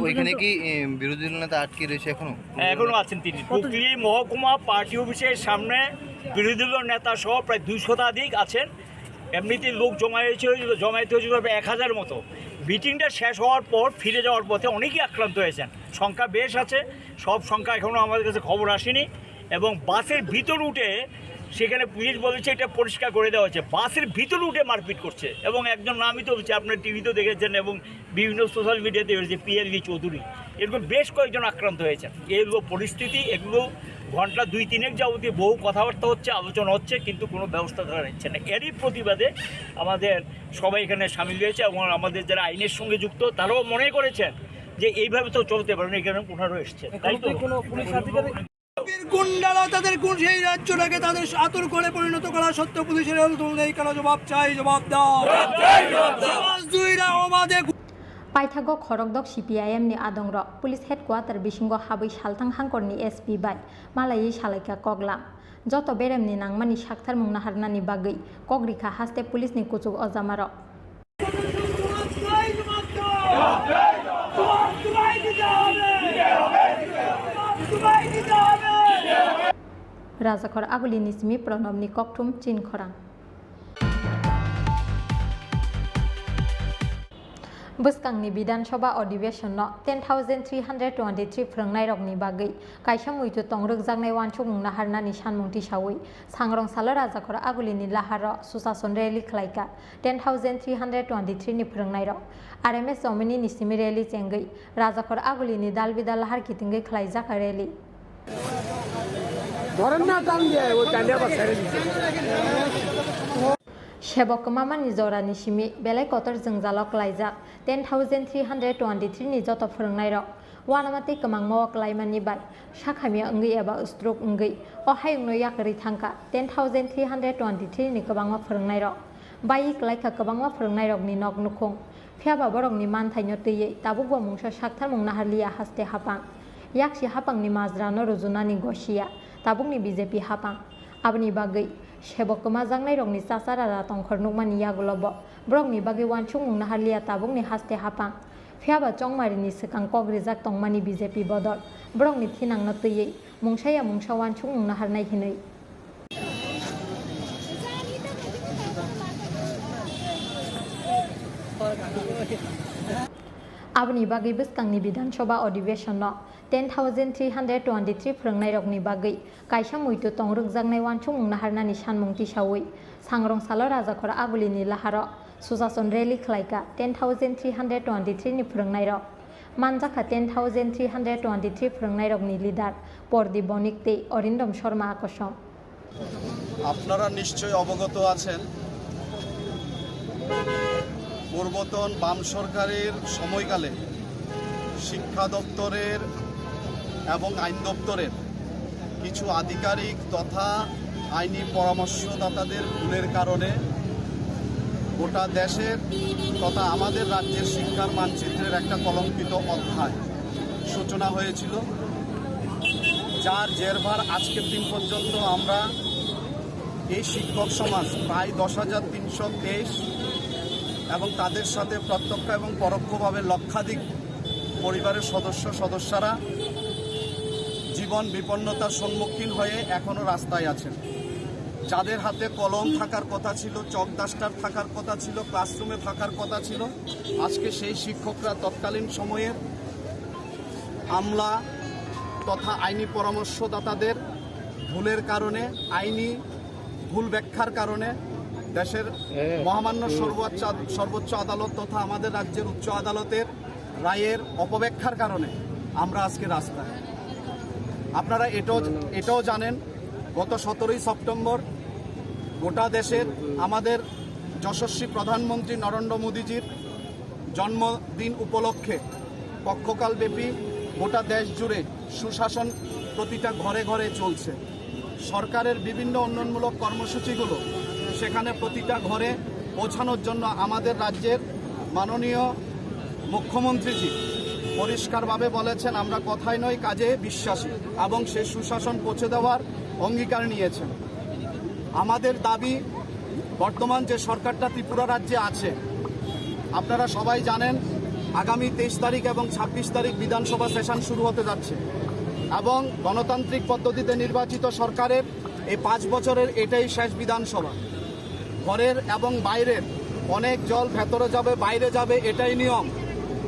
ওইখানে কি বিরোধী দল নেতা আটকে রয়েছে এখনো আছেন তিনি হুগলি মহকুমা পার্টি অফিসের সামনে বিরোধী দল নেতা সহ প্রায় 200 শতাধিক আছেন এমনিতে লোক জমায়েত হয়েছিল 1000 মতো মিটিংটা শেষ হওয়ার পর ফিরে যাওয়ার পথে অনেকেই আক্রান্ত হয়েছেন সংখ্যা বেশ আছে সব সংখ্যা এখনও আমাদের কাছে খবর আসেনি এবং বাসের ভিতর উঠে সেখানে পুলিশ বলেছে এটা পরিষ্কার করে দেওয়া হচ্ছে বাসের ভিতর উঠে মারপিট করছে এবং একজন নামই তো হচ্ছে আপনার টিভিতেও দেখেছেন এবং বিভিন্ন সোশ্যাল মিডিয়াতে হয়েছে PLV চৌধুরী এরকম বেশ কয়েকজন আক্রান্ত হয়েছেন এগুলো পরিস্থিতি এগুলো ঘন্টা 2-3 যাবতীয় বহু কথাবার্তা হচ্ছে আলোচনা হচ্ছে কিন্তু কোনো ব্যবস্থা ধরা নিচ্ছে না এরই প্রতিবাদে আমাদের সবাই এখানে সামিল হয়েছে এবং আমাদের যারা আইনের সঙ্গে যুক্ত তারাও মনে করেছেন যে এইভাবে তো চলতে পারে না এখানে পুনরায় এসছে তাই তো কোনো পুলিশ আধিকারিক গুন্ডারা তাদের সেই রাজ্যটাকে তাদের আতর করে পরিণত করা সত্ত্বেও পুলিশের নেই কেন জবাব চাই জবাব দাও पाइथागो खरगदक CPIM नि आदंग्र पुलिस हेडक्वार्टार बिसिंगो हाबै सालथां हांकरनि SP बाय मालायै सालायका कगला जत बेरेमनि नांमानि साक्थार मुंना हारनानि बागै कग्रिखा हास्ते पुलिसनि कुचुग अजामार राजाखर आगुलिनि सिमी प्रणबनि ककथुम चिन खरां। Buskangni Bidanshoba अधिवेशन 10,323 फोरोंनाय रगनि बागै कायसा मुइतु तंग्रोग जांनाय वानचुमुंना हारनानि सानमुंथि सावै सांग्रं साल राजाखर आगुलिनि लाहार सुशासन रैली खलायका 10,323 नि फोरोंनाय रग RMS जमिनि निसिमि रैली चेंगै राजाखर आगुलिनि दालबिदाल हार कितिंगै खलायजाका rally Shebok mama ni zora ni shimi belai kotor jengjalok laijak 10,323 ni joto फोरोंनाय rok wanamati kemang mawak laimani bai sakhami enggi eba stroke enggi o hayungno yakri thangka 10,323 ni kebangma फोरोंनाय rok bai klaika kebangma फोरोंनाय rok ni nok nukhung phiaba borok ni manthaino tei tabuk bo mungsa sakthar mungna harlia haste hapang yaksi hapang ni mazrano rujunani gosia tabuk ni BJP hapang abni bagai Shebokoma jangnai rokni chasarara tongkhor nukmani yagulobo brokni bagi wanchung mungna harlia tabuk ni haste hapang phiaba chongmari ni sikang kogrijak tongmani BJP bodol brokni thinangno tei mungsaya mungsa wanchung mungna harnai hinui Abni bagi buskangni Bidanshoba अधिवेशन 10,323 फोरोंनाय रगनि बागै कायसा मुइतु तंग्रोग जांनाय वानचुं मुंना हारनानि सानमुंथि सावै सांग्रं साल राजाखर आगुलिनि लाहार सुशासन rally खलायका 10,323 नि फोरोंनाय रग मानजाखा 10,323 फोरोंनाय रगनि लिडार परदीप बनिकते अरिंदम शर्मा আকর্ষণ আপনারা নিশ্চয় অবগত আছেন পূর্বতন বাম সরকারের সময়কালে শিক্ষা দপ্তরের এবং আইন দপ্তরের কিছু আধিকারিক তথা আইনি পরামর্শদাতাদের ভুলের কারণে গোটা দেশের তথা আমাদের রাজ্যের শিক্ষার মানচিত্রের একটা কলঙ্কিত অধ্যায় সূচনা হয়েছিল যার জেরভার আজকের দিন পর্যন্ত আমরা এই শিক্ষক সমাজ প্রায় 10,323 এবং তাদের সাথে প্রত্যক্ষ এবং পরোক্ষভাবে লক্ষাধিক পরিবারের সদস্যরা জীবন বিপন্নতার সম্মুখীন হয়ে এখনো রাস্তায় আছেন যাদের হাতে কলম থাকার কথা ছিল চক ডাস্টার থাকার কথা ছিল ক্লাসরুমে থাকার কথা ছিল আজকে সেই শিক্ষকরা তৎকালীন সময়ের আমলা তথা আইনি পরামর্শদাতাদের ভুলের কারণে আইনি ভুল ব্যাখ্যার কারণে দেশের মহামান্য সর্বোচ্চ আদালত তথা আমাদের রাজ্যের উচ্চ আদালতের রায়ের অপব্যাখ্যার কারণে আমরা আজকে রাস্তায় আপনারা এটাও জানেন গত 17ই সেপ্টেম্বর গোটা দেশের আমাদের যশস্বী প্রধানমন্ত্রী নরেন্দ্র মোদীজির জন্মদিন উপলক্ষে পক্ষকালব্যাপী গোটা দেশ জুড়ে সুশাসন প্রতিটা ঘরে ঘরে চলছে সরকারের বিভিন্ন উন্নয়নমূলক কর্মসূচিগুলো সেখানে প্রতিটা ঘরে পৌঁছানোর জন্য আমাদের রাজ্যের মাননীয় মুখ্যমন্ত্রীজি পরিষ্কারভাবে বলেছেন আমরা কথায় নয় কাজে বিশ্বাসী এবং সেই সুশাসন পৌঁছে দেওয়ার অঙ্গীকার নিয়েছেন আমাদের দাবি বর্তমান যে সরকারটা ত্রিপুরা রাজ্যে আছে আপনারা সবাই জানেন আগামী 23 তারিখ এবং 26 তারিখ বিধানসভা সেশন শুরু হতে যাচ্ছে এবং গণতান্ত্রিক পদ্ধতিতে নির্বাচিত সরকারের এই 5 বছরের এটাই শেষ বিধানসভা ঘরের এবং বাইরের অনেক জল ভেতরে যাবে বাইরে যাবে এটাই নিয়ম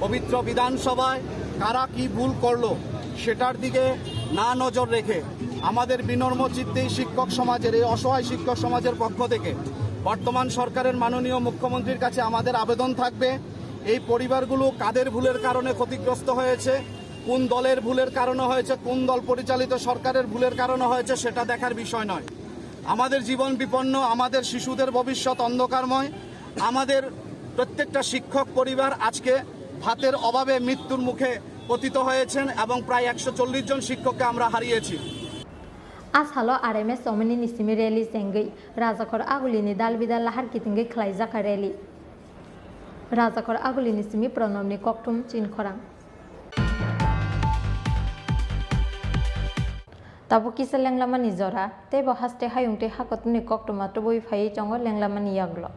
পবিত্র বিধানসভায় কারা কি ভুল করলো সেটার দিকে না নজর রেখে আমাদের বিনম্র চিত্তেই শিক্ষক সমাজের এই অসহায় শিক্ষক সমাজের পক্ষ থেকে বর্তমান সরকারের মাননীয় মুখ্যমন্ত্রীর কাছে আমাদের আবেদন থাকবে এই পরিবারগুলো কাদের ভুলের কারণে ক্ষতিগ্রস্ত হয়েছে কোন দলের ভুলের কারণে হয়েছে কোন দল পরিচালিত সরকারের ভুলের কারণে হয়েছে সেটা দেখার বিষয় নয় আমাদের জীবন বিপন্ন আমাদের শিশুদের ভবিষ্যৎ অন্ধকারময় আমাদের প্রত্যেকটা শিক্ষক পরিবার আজকে ভাতের অভাবে মৃত্যুর মুখে পতিত হয়েছেন এবং প্রায় 140 জন শিক্ষককে আমরা হারিয়েছি আজ হলো RMS জমিনি নিসিমি রেলি চেঙ্গৈ রাজাখর আগুলিনি দালবিদাল লাহার কিতিঙ্গৈ খলাইজাকা রেলি রাজাখর আগুলিনি সিমি প্রণবনি ককটুম চিনখরাং Tabu kisah lenglama ni zora, te bahas te hayung te hakot ni kok tomato boi fai chongo lenglama ni yaglo.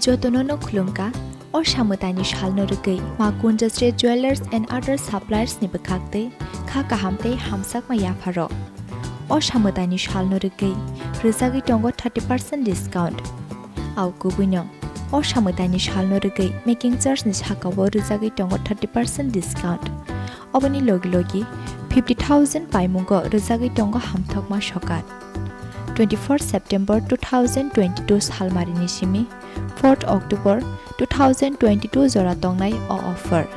Jotonono Klumka or Shamutani Shalnorugay, Makunjastre Jewelers and other suppliers Nibakakte, Kakahamte, Hamsak Mayafaro. Or Shamutani Shalnorugay, Rizagi Tongo 30% discount. Au Kubuno. Or Shamutani Shalnorugay, making charge Nishakawa Rizagi Tongo 30% discount. Obani Logi 50,000 Paimungo Rizagi Tongo Hamtokma Shokat. 24 September 2022 Salmarini Shimi, 4th October 2022 Zora Tongnai or offer.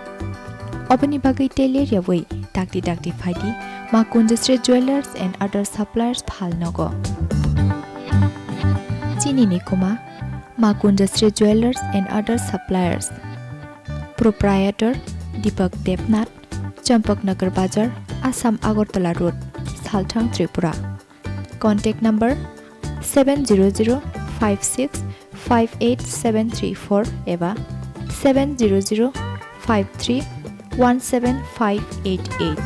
Obani Bagai Tele Yaway, Dakti Fadi, Makunjastre Jewelers and other suppliers Palnogo. Chini Nikuma, Makunjastre Jewelers and other suppliers. Proprietor Deepak Devnath, Champak Nagar Bazar, Assam Agartala Road, Salthang Tripura. Contact number 70056587734 eva 70053175588.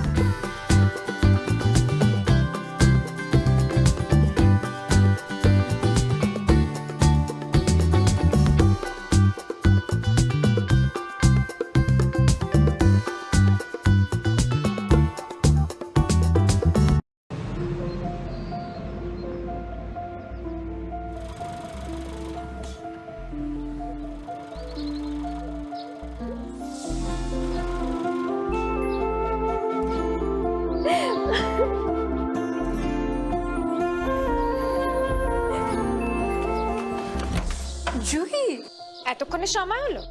Juhi এতক্ষণে সময় হলো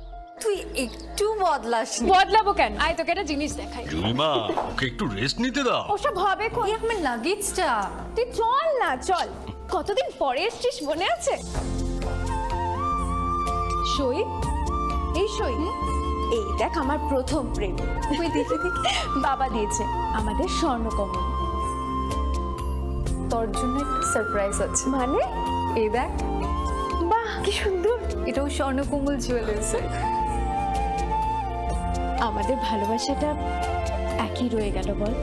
তুই একটু বদলাসনি বদলাবো কেন আয় তোকে একটা জিনিস দেখাই জুইমা ওকে একটু রেস্ট নিতে দাও ওসব হবে কোন আমার লাগেজটা তুই চল না চল কতদিন পরে এসেছিস মনে আছে সই এই সই এই দেখ আমার প্রথম প্রেম তুই দেখে বাবা দিয়েছে আমাদের স্বর্ণকমল তোর জন্য একটা সারপ্রাইজ আছে মানে এই দেখ বাহ কি সুন্দর এটাও স্বর্ণকমল জুয়েলার্স আমাদের ভালোবাসাটা একই রয়ে গেল বল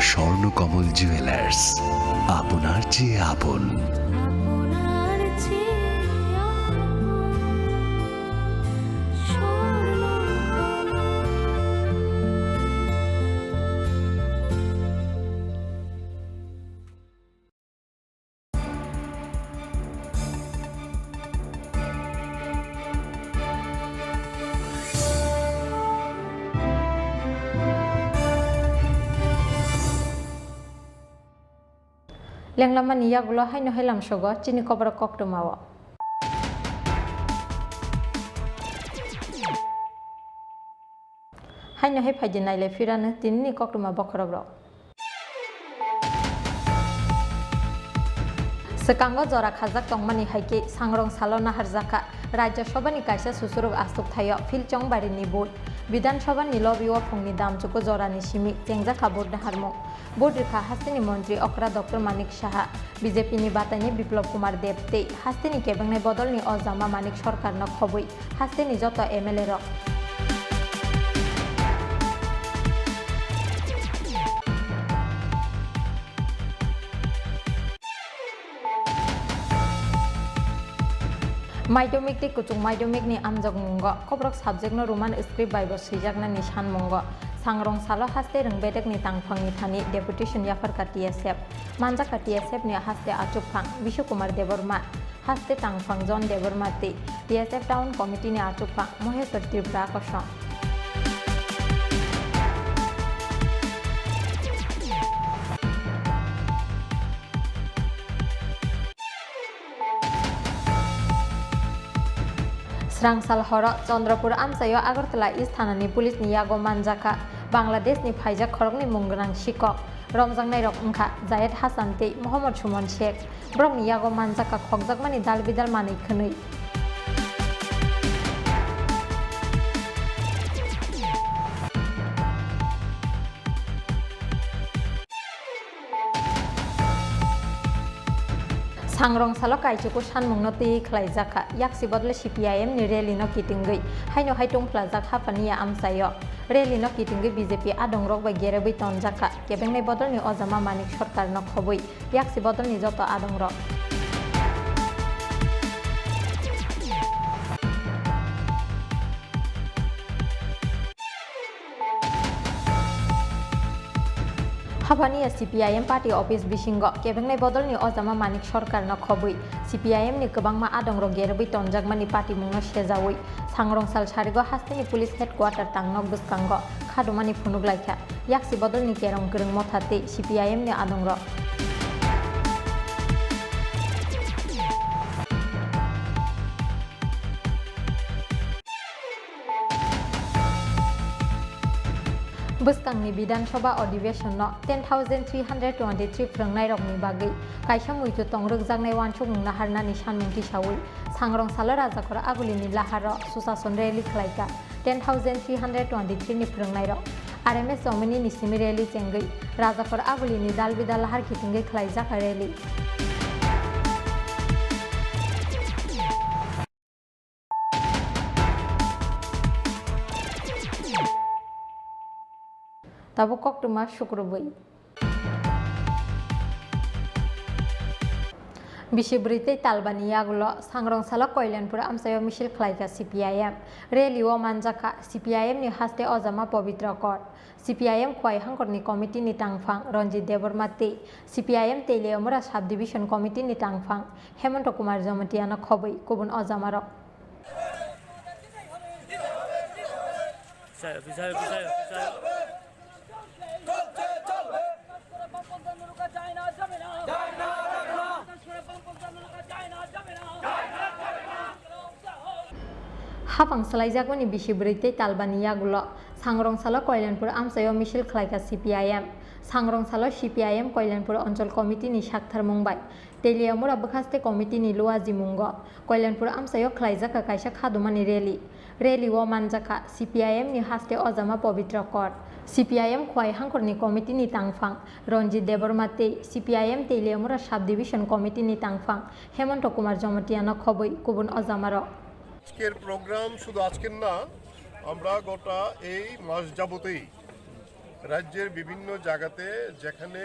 স্বর্ণকমল জুয়েলার্স আপনার চেয়ে আপন Lenglama niya gulo hay no helam shogo chini Kokborok koktumawo. Hay no he phajinai le firana tinni koktuma bokhorobro. Sekango jora khajak tongmani haike sangrong salona harjaka Rajya Sabhani kaisa susuruk astuk thayo filchong barini board Bidan Sabhani lobby o phongni damchuko jorani simi tengja khabor harmo board rikha hastini mantri okra Dr. Manik Saha BJP ni batani Biplop Kumar Debte hastini kebangnai bodolni ozama Manik Sarkar no khoboi hastini joto MLA rok Maidumik ti kutung maidumik ni amjog mungo Kokborok subject no Roman script by bosijakna ni san mungo sangrong salo haste reng bedek ni tangphang ni thani deputation yafar ka TSF manja ka TSF ni haste achupphang Bishu Kumar Deborma haste tangphang John Deborma ti TSF town committee ni achupphang Moheshwar Tripura kosong Srangsal horo Chandrapur amsayo Agartala East Thanani police ni yago manjaka Bangladesh ni phaijak khorok ni mungrang sikok romjangnai rok ongkha Zayed Hasan tei Mohammad Suman Sheikh brok ni yago manjaka khokjakmani dal bidal manui khwnui Sangrong salo kaichuko sanmungno tei khlaijaka yaksi bodle CPIM ni rally no kitingui haino haitung plajak hapania amsayo rally no kitingui BJP adongrok ba gerebai tonjaka kebengnai bodol ni ozama Manik Sarkar no khoboi yaksi bodol ni joto adongrok Habani CPIM Party Office Bisingo kebengnai bodolni ojama manik sarkar no khobui CPIM ni kwbangma adong rok gerbi tonjakmani party mungno sejawi sangrong sal sarigo hastini police headquarter tangnok bwskango khadumani phunuglaikha yaksi bodolni kerong greng mothate CPIM ni adong rok Bwskangni Bidan Sabha ଅଧିবেশন 10,323 phrangnai rokni bagui kaisa muitu tongrokjaknai wansukmungna harnani sanmungti sawi sangrong salo rajakora agulini laharo susason rally khlaika 10,323 ni phrangnai rok RMS Jomini ni simi rally chengui rajakora agulini dalbidal lahar kitingai khlaijaka rally Tabo koktuma syukurbai. Bisibrite talbani yagulo sangrong sala koilanpura amsayo misil khlaika CPIM rally o manjaka CPIM ni haste ojama pavitra kor CPIM khwai hangkorni committee ni tangphang Ranjit Debormate CPIM Teleomura sub division committee ni tangphang Hemanto Kumar Jamatiana khobai kubun ojamarok Hapang salaijagmani bisibrite talbani yagulo sangrong sala koilanpur amsayo misil khlaika CPIM sangrong sala CPIM koilanpur অঞ্চল committee ni sakthar mungbai Teleomura bwkhaste committee ni luaji mungo koilanpur amsayo khlaijaka kaisa khadumani rally o manjaka CPIM ni haste ojama pavitra kor CPIM khwai hangkorni committee ni tangphang Ranjit Debormate CPIM Teleomura sub division committee ni tangphang Hemanto Kumar Jamatiana khoboi kubun ojamaro আজকের programme শুধু আজকের না আমরা গোটা এই মাস যাবতেই রাজ্যের বিভিন্ন জায়গাতে যেখানে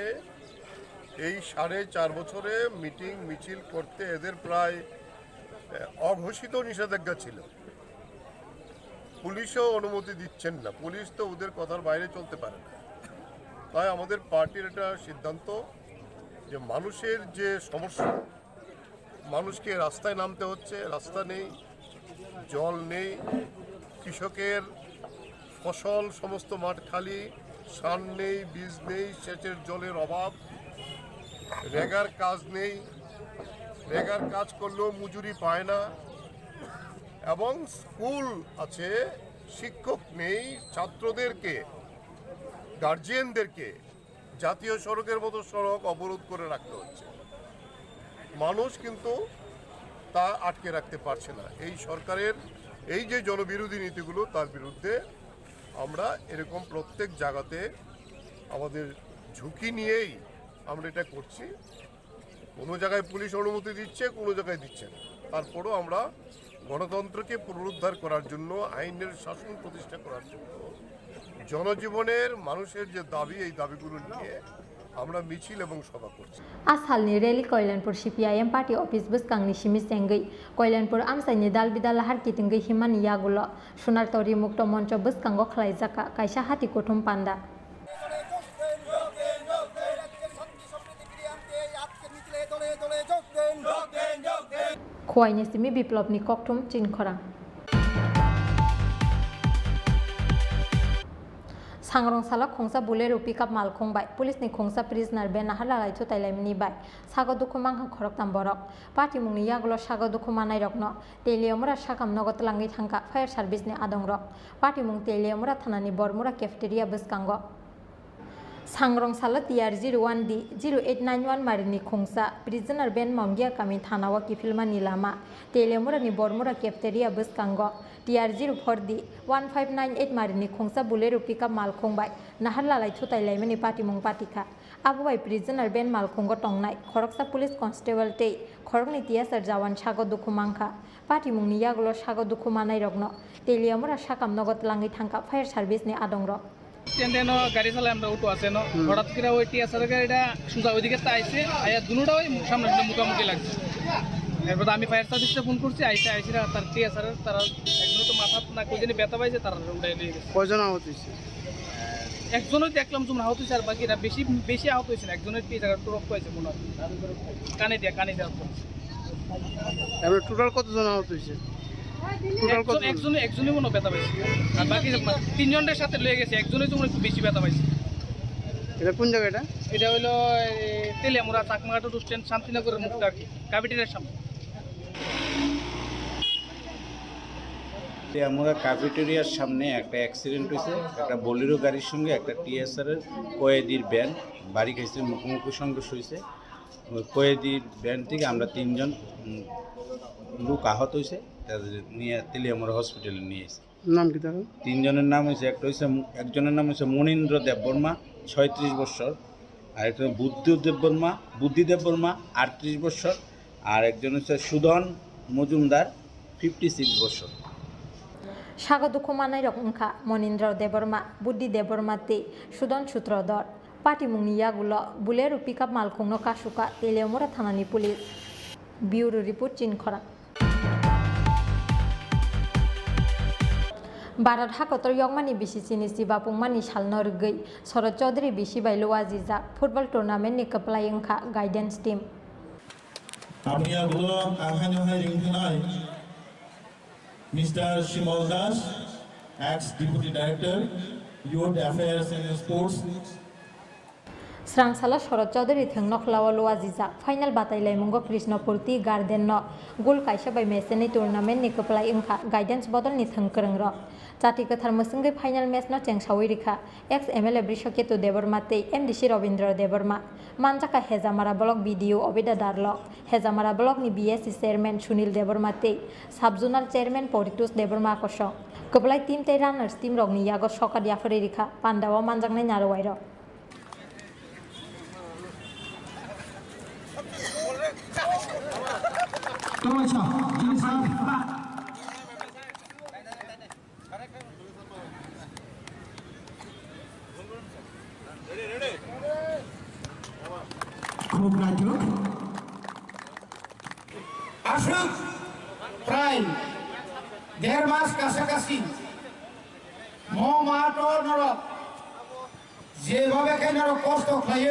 এই 4.5 বছরে মিটিং মিছিল করতে এদের প্রায় অঘোষিত নিষেধাজ্ঞা ছিল পুলিশও অনুমতি দিচ্ছেন না পুলিশ তো ওদের কথার বাইরে চলতে পারে না তাই আমাদের পার্টির এটা সিদ্ধান্ত যে মানুষের যে সমস্যা মানুষকে রাস্তায় নামতে হচ্ছে রাস্তা নেই জল নেই কৃষকের ফসল সমস্ত মাঠ খালি সার নেই বীজ নেই সেচের জলের অভাব রেগার কাজ নেই রেগার কাজ করলেও মজুরি পায় না এবং স্কুল আছে শিক্ষক নেই ছাত্রদেরকে গার্জিয়ানদেরকে জাতীয় সড়কের মতো সড়ক অবরোধ করে রাখতে হচ্ছে মানুষ কিন্তু তা আটকে রাখতে পারছে না এই সরকারের এই যে জনবিরোধী নীতিগুলো তার বিরুদ্ধে আমরা এরকম প্রত্যেক জায়গাতে আমাদের ঝুঁকি নিয়েই আমরা এটা করছি কোনো জায়গায় পুলিশ অনুমতি দিচ্ছে কোনো জায়গায় দিচ্ছে না তারপরও আমরা গণতন্ত্রকে পুনরুদ্ধার করার জন্য আইনের শাসন প্রতিষ্ঠা করার জন্য জনজীবনের মানুষের যে দাবি এই দাবিগুলো নিয়ে আমরা মিছিল এবং সভা করছি আসালনি rally Kalyanpur CPIM party office বসকাংনি সিমি সেঙ্গই কইলানপুর আমসাইনি দালবিদাল হার কিতিঙ্গই হিমানি ইয়াগুলো সোনার তরি মুক্ত মঞ্চ বসকাঙ্গ খলাইজাকা কাইসা হাতি কুটুম পান্ডা খোয়াইনি Simi বিপ্লবনি ককটুম চিনখরা Sangrong sala khongsa bolero pickup mal khongbai police ni khongsa prisoner be nahar lalai chu tailaimni bai sago dukhu mangha khorok tam borok party mungni yagulo sago dukhu manai rokno Teleomura sakam nogot langi thangka fire service ni adong rok party mung Teleomura thanani bormura cafeteria bwskango Sangrong sala TR01D 0891 marini khongsa prisoner ben mongya kami thanawa kifilmani lama Teleomura ni bormura cafeteria bwskango TR04D 1598 marini khongsa bolero pickup mal khongbai nahar lalai thutai laimani party mung patika abubai prisoner ben mal khongo tongnai khoroksa police constable tei khorokni tiasar jawan sago dukhu mangkha party mung ni yagulo sago dukhu manai rokno Teleomura sakam nogot langi thangka fire service ni adong rok স্ট্যান্ডে গাড়ি চালাই আমরা উঠো আছে না হঠাৎ করে ওই টিএসআর গাড়িটা সোজা ওইদিকে আইছে আয়া দুটোটা ওই সামনে মুখোমুখি লাগছে এরপর আমি ফায়ার সার্ভিসে ফোন করছি আইসিরা তার টিএসআর তারা একজন তো মাথা না কই জানি ব্যথা পাইছে তারা উঠাই নিয়ে গেছে কয়জন আহত হয়েছে একজনই দেখলাম যেমন আহত হয়েছে আর বাকিরা বেশি বেশি আহত হয়েছে না, একজনের কি জায়গাটা রক্ত হয়েছে মনে হয় কানে দেওয়া এবার টোটাল কতজন আহত হয়েছে? একজনই মনে ব্যথা পাইছে আর বাকি 3 জনের সাথে লয়ে গেছে, একজনই তো একটু বেশি ব্যথা পাইছে। এটা কোন জায়গাটা? এটা হলো তেলিয়ামুড়া চাকমাঘাট স্ট্যান্ড শান্তিনগরের মুখটা আর কি, কাবিটিনের সামনে। আমরা ক্যাফেটেরিয়ার সামনে একটা অ্যাক্সিডেন্ট হয়েছে, একটা বোলেরো গাড়ির সঙ্গে একটা টিএসআরের কয়েদির ভ্যান বাড়ি খাইছে, মুখোমুখি সংঘর্ষ হয়েছে। কয়েদির ভ্যান থেকে আমরা 3 জন লোক আহত হয়েছে, তাদের নিয়ে তেলিয়ামুড়া হসপিটালে নিয়ে এসেছি। নাম কি তার? 3 জনের নাম হয়েছে, একজনের নাম হচ্ছে মনীন্দ্র দেববর্মা 36 বছর, আর একটা বুদ্ধিদেব বর্মা 38 বছর, আর একজন হচ্ছে সুধন মজুমদার 56 বছর। স্বাগত মানাই রকমখা মনীন্দ্র দেববর্মা বুদ্ধি দেববর্মাতে সুদন সূত্রধর পাটিমুংনি ইয়াগুলো বুলেরু পিকআপ মালখুংনো কাসুকা তেলিয়ামুড়া থানাनि পুলিশ। ব্যুরো রিপোর্ট চিনখরা। भारत हाकतर यंगमानि बिसि चिनि सिबापुंमानि सालनो रगै शरद चौधरी बिसि बाइलो वाजिजा फुटबल टूर्नामेंट नि कपलाय अंखा गाइडेंस टीम। আপনি আগুলো আখানি হয় রিংখানায় mister Shimal Das, ex deputy director youth affairs and sports. स्रांसाला शरद चौधरी थें नखलावलो वाजिजा फाइनल बातायलाय मुंगो कृष्णपुरती गार्डन न गोल काइसा बाय मेसेनि टूर्नामेंट नि कपलाय अंखा गाइडेंस बदल नि थंकरंग र जाति कथार मसंगै फाइनल मैच न चेंगसावै रिखा एक्स एमएलए बृषकेतु देबबर्माते एमडीसी रविंद्र देबबर्मा मानजाका हेजामारा ब्लक बीडीओ अबिदा दारलक हेजामारा ब्लक नि बीएससी चेयरमैन सुनील देबबर्माते sub zonal chairman Paritosh Debbarma आकर्ष कपलाय टीम ते रानार्स टीम रगनि यागो सका दियाफोरै रिखा पान्डावा मानजांनाय नारवाय र আসুক প্রায় 1.5 মাস কাছাকাছি মাটোর নরক যেভাবে কেন কষ্ট খাই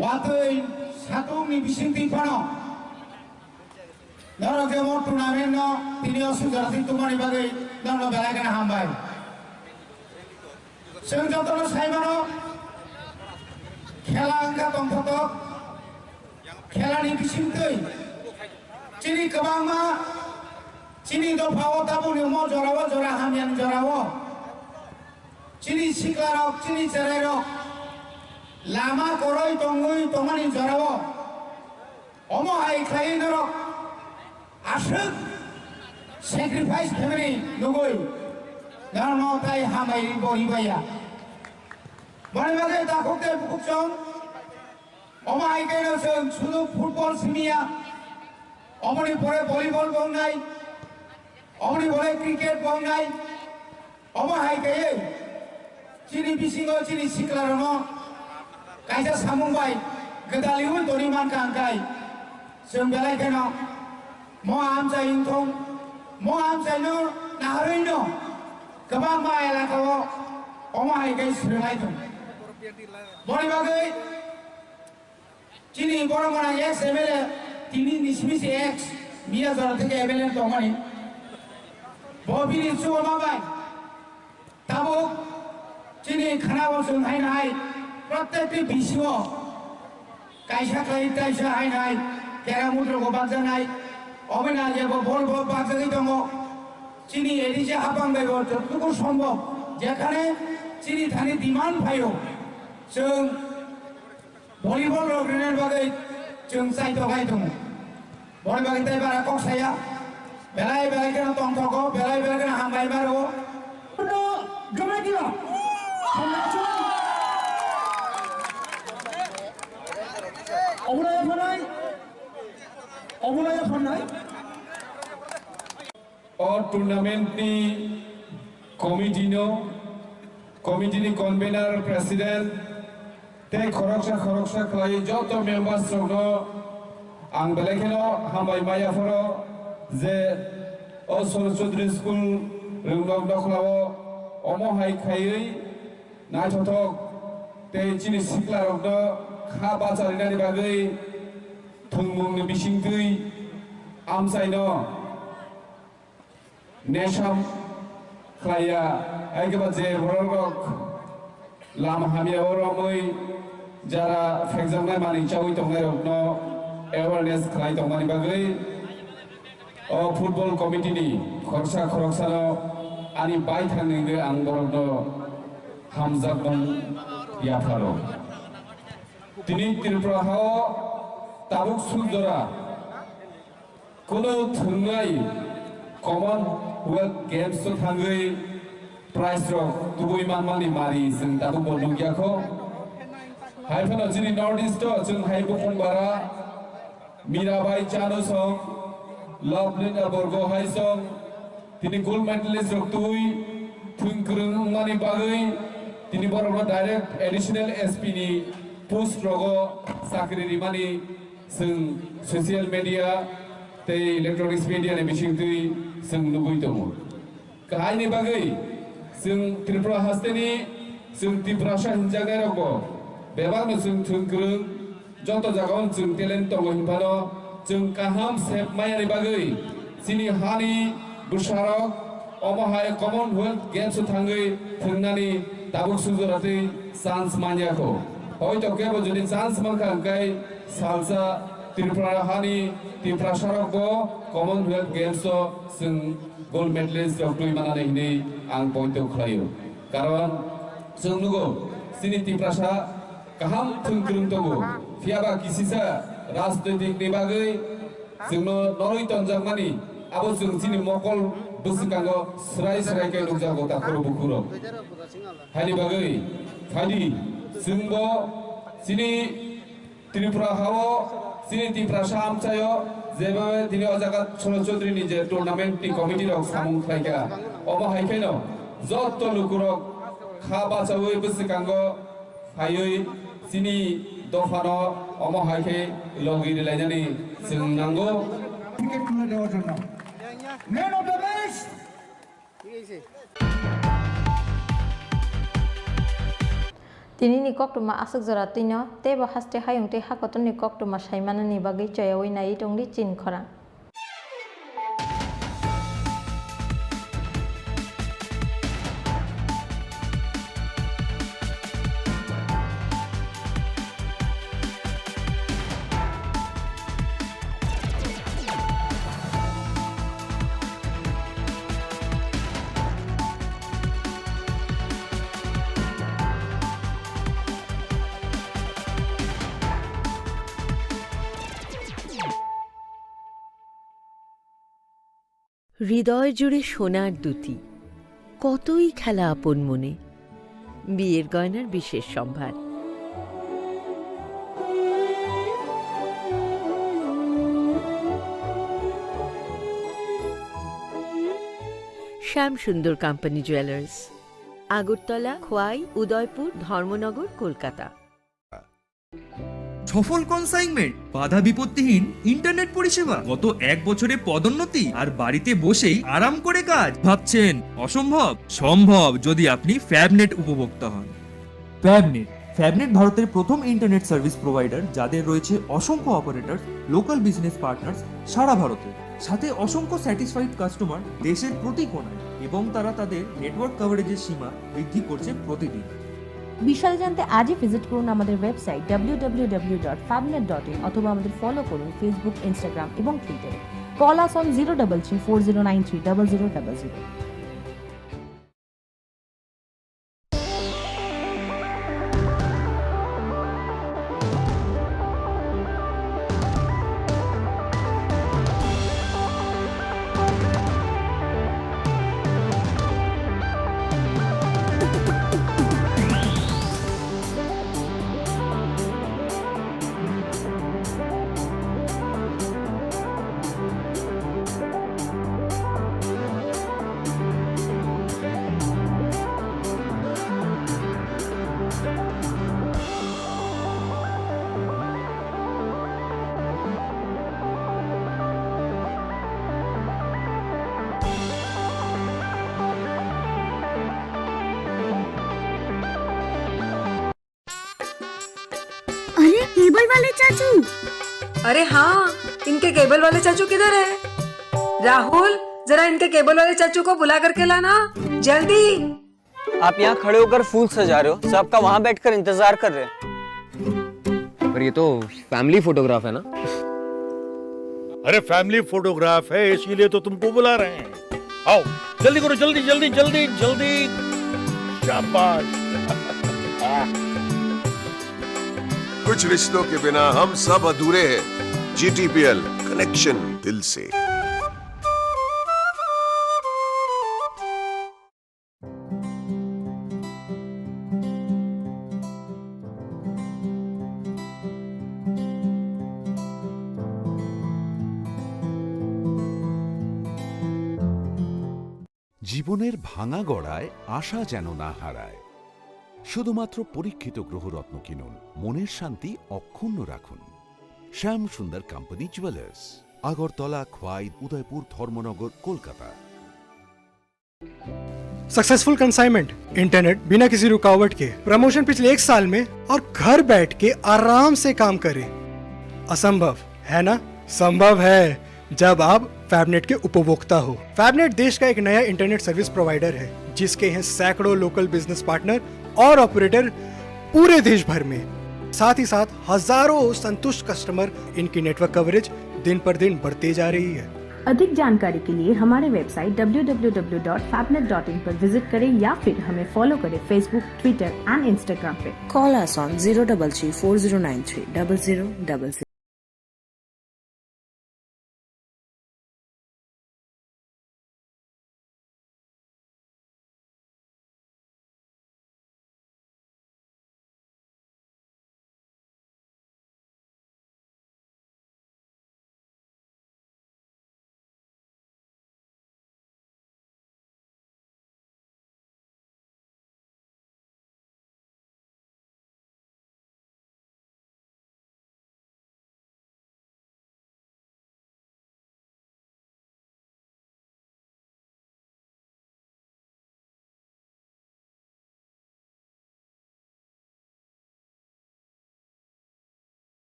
ওয়াতই সাতুংনি বিসিংতি ফানো নরক যেমন টুর্নামেন্ট তিনি অসুবিধা তোমার বাগে নরক বেলায় হামবাই जों যতন সাইমানো খেলা আঙ্গা তংথত খেলানি বিসিংতै চিনি गोबांमा চিনি দফাও তাবুনি মো জরাও জরা হামিয়ান জরাও চিনি সিকলারক চিনি চেরাইরক লামা করই তঙ্গুই তমানি জরাও অমহাই খাই নরক আসুক স্যাক্রিফাইস ফ্যামিলি লুগই তাই হামাই বহিবাইয়া মনে বাগে দাখতে বুকচং অমাই কেনসং শুধু ফুটবল সিমিয়া অমনি পরে ভলিবল বংনাই অমনি পরে ক্রিকেট বংনাই অমাই কে চিনি বিসিঙ্গ চিনি সিকলারনো কাইজা সামুंबाय गोदालिउ दनि मानका आंखाय जों बेलाय केन म आमजाय इंथं म आमजायनो नाहरैनो गोबां मा एलाकायाव अमाय गाय सुरनाय दं बनि बागै चिनि बरमना एक्स एमएलए তিনি নিসমিসি এক্স মিয়া জরা থেকে এমএলএ দমানি ববিনি সুমাবাই তাবো চিনি খানাও जों हायनाय प्रत्येकটি বিসিও কাইসা খাই তাইসা হাইনাই কেরামুদ্রগো বাজানাই অবেনা যেবো বলবো বাজাই দङ চিনি এদিকে হাবাंबाय যতটুকু সম্ভব যেখানে চিনি থানি ডিমান্ড ফাইও जों ভলিবল রগনের বাগै जों साइदआवहाय दङ बय बागै बारा कसाया बेलाय बेलाय केन तंथको बेलाय बेलाय केन हामबाय बारो नो गमे दियो अबुलाय फनाय और टूर्नामेंट नि कमिटिनि कन्वेनर प्रेसिडेंट ते खरकसा खालाय जत मेम्बार्स रंनो आं बेलेखेनो हामबाय मायाफोरो जे सरद चौधरी स्कुल रंग दखलाव अमहाय खायै नायथथक ते चिनि सिख्लारकनो खा बाचारिनानि बागै थुंमुंनि बिसिंगै आमसायनो नेशाम खाया आइगबा जे बररक लाम हामिया अरमै जारा फेगजामनाय मानि चावै दंनाय रकनो एवारनेस खालाय दंनानि बागै अ फुटबल कमिटिनि खरसा खरसानो आनि बाय थांनिनो आं बररनो हामजाबन याफारो तिनि त्रिपुराहाव ताबुक सुजरा कोनो थुंनाय कमनवेल्थ गेम्स तो थांगै प्राइज रक दुबई मानमानि मारि जों दाबो बलुगियाखौ हायफोनो जोंनि नर्थ इस्ट जों हायबो फंबारा मीराबाई चानु सं लवलिना बरगो हाय सं तिनि गोल्ड मेडलिस्ट रक तुई थुंग्रं मानि बागै तिनि बरनो डाइरेक्ट एडिशनल एसपी नि पोस्ट रगो साख्रि रिमानि जों ससियेल मीडिया ते इलेक्ट्रनिक्स मीडिया नि बिसिंतुई जों नुबै दङ गाहायनि बागै जों त्रिपुरा हास्टेनि जों त्रिपुरासा हिनजागाय रगो बेबानो जों थुंग्रं जत जागावन जों टेलेन्ट दङ हिनफानो जों काहाम सेफ मायानि बागै सिनि हानि बुसारक अमहाय कमनवेल्थ गेम्स थांगै थुंनानि दाबुक सुजरातै चान्स मानियाखौ हयतो केबो जुदि चान्स मानखांखाय सालसा त्रिपुरा हानि त्रिपुरा सारकबो कमनवेल्थ गेम्स जों गोल्ड मेडलिस्ट रक मानानै हिनै आं पइन्ट खालायो कारण जों नुगौ सिनि त्रिपुरासा गाहाम थुंग्रं दङ फियाबा किसिसा राजनैतिकनि बागै जोंनो नरै तनजामानि आबो जों सिनि मकल बुसुकांगो स्राय स्रायकै नुजागो ताखरो बुखुरो हानि बागै फादि जोंबो सिनि त्रिपुरा हाव सिनि त्रिपुरा सामचायो जेबो दिनै अजागा सर चौधुरीनि जे टुर्नामेन्टनि कमिटि रक सामुं खायगा अमा हायखायनो जत लुकुरक खा बाचावै बुसुकांगो हायै सिनि दफानो अमा हायखे लगि लायनानै जों नांगौ ক্রিকেট খেলা দেওয়ার জন্য man of the match Tini ni kok tuma asuk zara tino tebo haste hayung te hakoton ni kok tuma saimana ni bagai joyawi nai tongdi chin khora. হৃদয় জুড়ে সোনার দুটি কতই খেলা আপন মনে বিয়ের গয়নার বিশেষ সম্ভার শ্যাম সুন্দর কোম্পানি জুয়েলার্স আগরতলা খোয়াই উদয়পুর ধর্মনগর কলকাতা সফল কনসাইনমেন্ট বাধা বিপত্তিহীন ইন্টারনেট পরিষেবা গত 1 বছরে পদোন্নতি আর বাড়িতে বসেই আরাম করে কাজ ভাবছেন অসম্ভব সম্ভব যদি আপনি ফ্যাবনেট উপভোক্তা হন ফ্যাবনেট ভারতের প্রথম ইন্টারনেট সার্ভিস প্রোভাইডার যাদের রয়েছে অসংখ্য অপারেটর লোকাল বিজনেস পার্টনার্স সারা ভারতে সাথে অসংখ্য স্যাটিসফাইড কাস্টমার দেশের প্রতি কোণায় এবং তারা তাদের নেটওয়ার্ক কভারেজের সীমা বৃদ্ধি করছে প্রতিদিন বিশাল জানতে আজই ভিজিট করুন আমাদের ওয়েবসাইট www.fabnet.in অথবা আমাদের ফলো করুন ফেসবুক ইনস্টাগ্রাম এবং টুইটারে কল আস অন 03340930000 केबल वाले चाचू। अरे हाँ, इनके केबल वाले चाचू किधर है? राहुल, जरा इनके केबल वाले चाचू को बुला करके लाना, जल्दी। आप यहाँ खड़े होकर फूल सजा रहे हो, सबका वहाँ बैठकर इंतजार कर रहे हैं। पर ये तो फैमिली फोटोग्राफ है ना? अरे फैमिली फोटोग्राफ है इसीलिए तो तुमको बुला रहे हैं। आओ जल्दी करो, जल्दी जल्दी जल्दी जल्दी। शाबाश। कुछ रिश्तों के बिना हम सब अधूरे हैं। GTPL कनेक्शन दिल से। জীবনের ভাঙা গড়ায় আশা যেন না হারায়। শুধুমাত্র পরীক্ষিত গ্রহরত্ন কিনুন, মনের শান্তি অক্ষুণ্ণ রাখুন। শ্যাম সুন্দর company jewellers, Agartala, Khowai, Udaipur, Dharmanagar, Kolkata. Successful consignment, internet बिना किसी रुकावट के, प्रमोशन पिछले 1 साल में और घर बैठ के आराम से काम करें। असंभव है ना? संभव है जब आप फैबनेट के उपभोक्ता हो। फैबनेट देश का एक नया इंटरनेट सर्विस प्रोवाइडर है जिसके हैं सैकड़ों लोकल बिजनेस पार्टनर और ऑपरेटर पूरे देश भर में। साथ ही साथ हजारों संतुष्ट कस्टमर। इनकी नेटवर्क कवरेज दिन पर दिन बढ़ते जा रही है। अधिक जानकारी के लिए हमारे वेबसाइट www.fabnet.in पर विजिट करें या फिर हमें फॉलो करें फेसबुक, ट्विटर एंड इंस्टाग्राम पे। Call us on 033 4093 0000।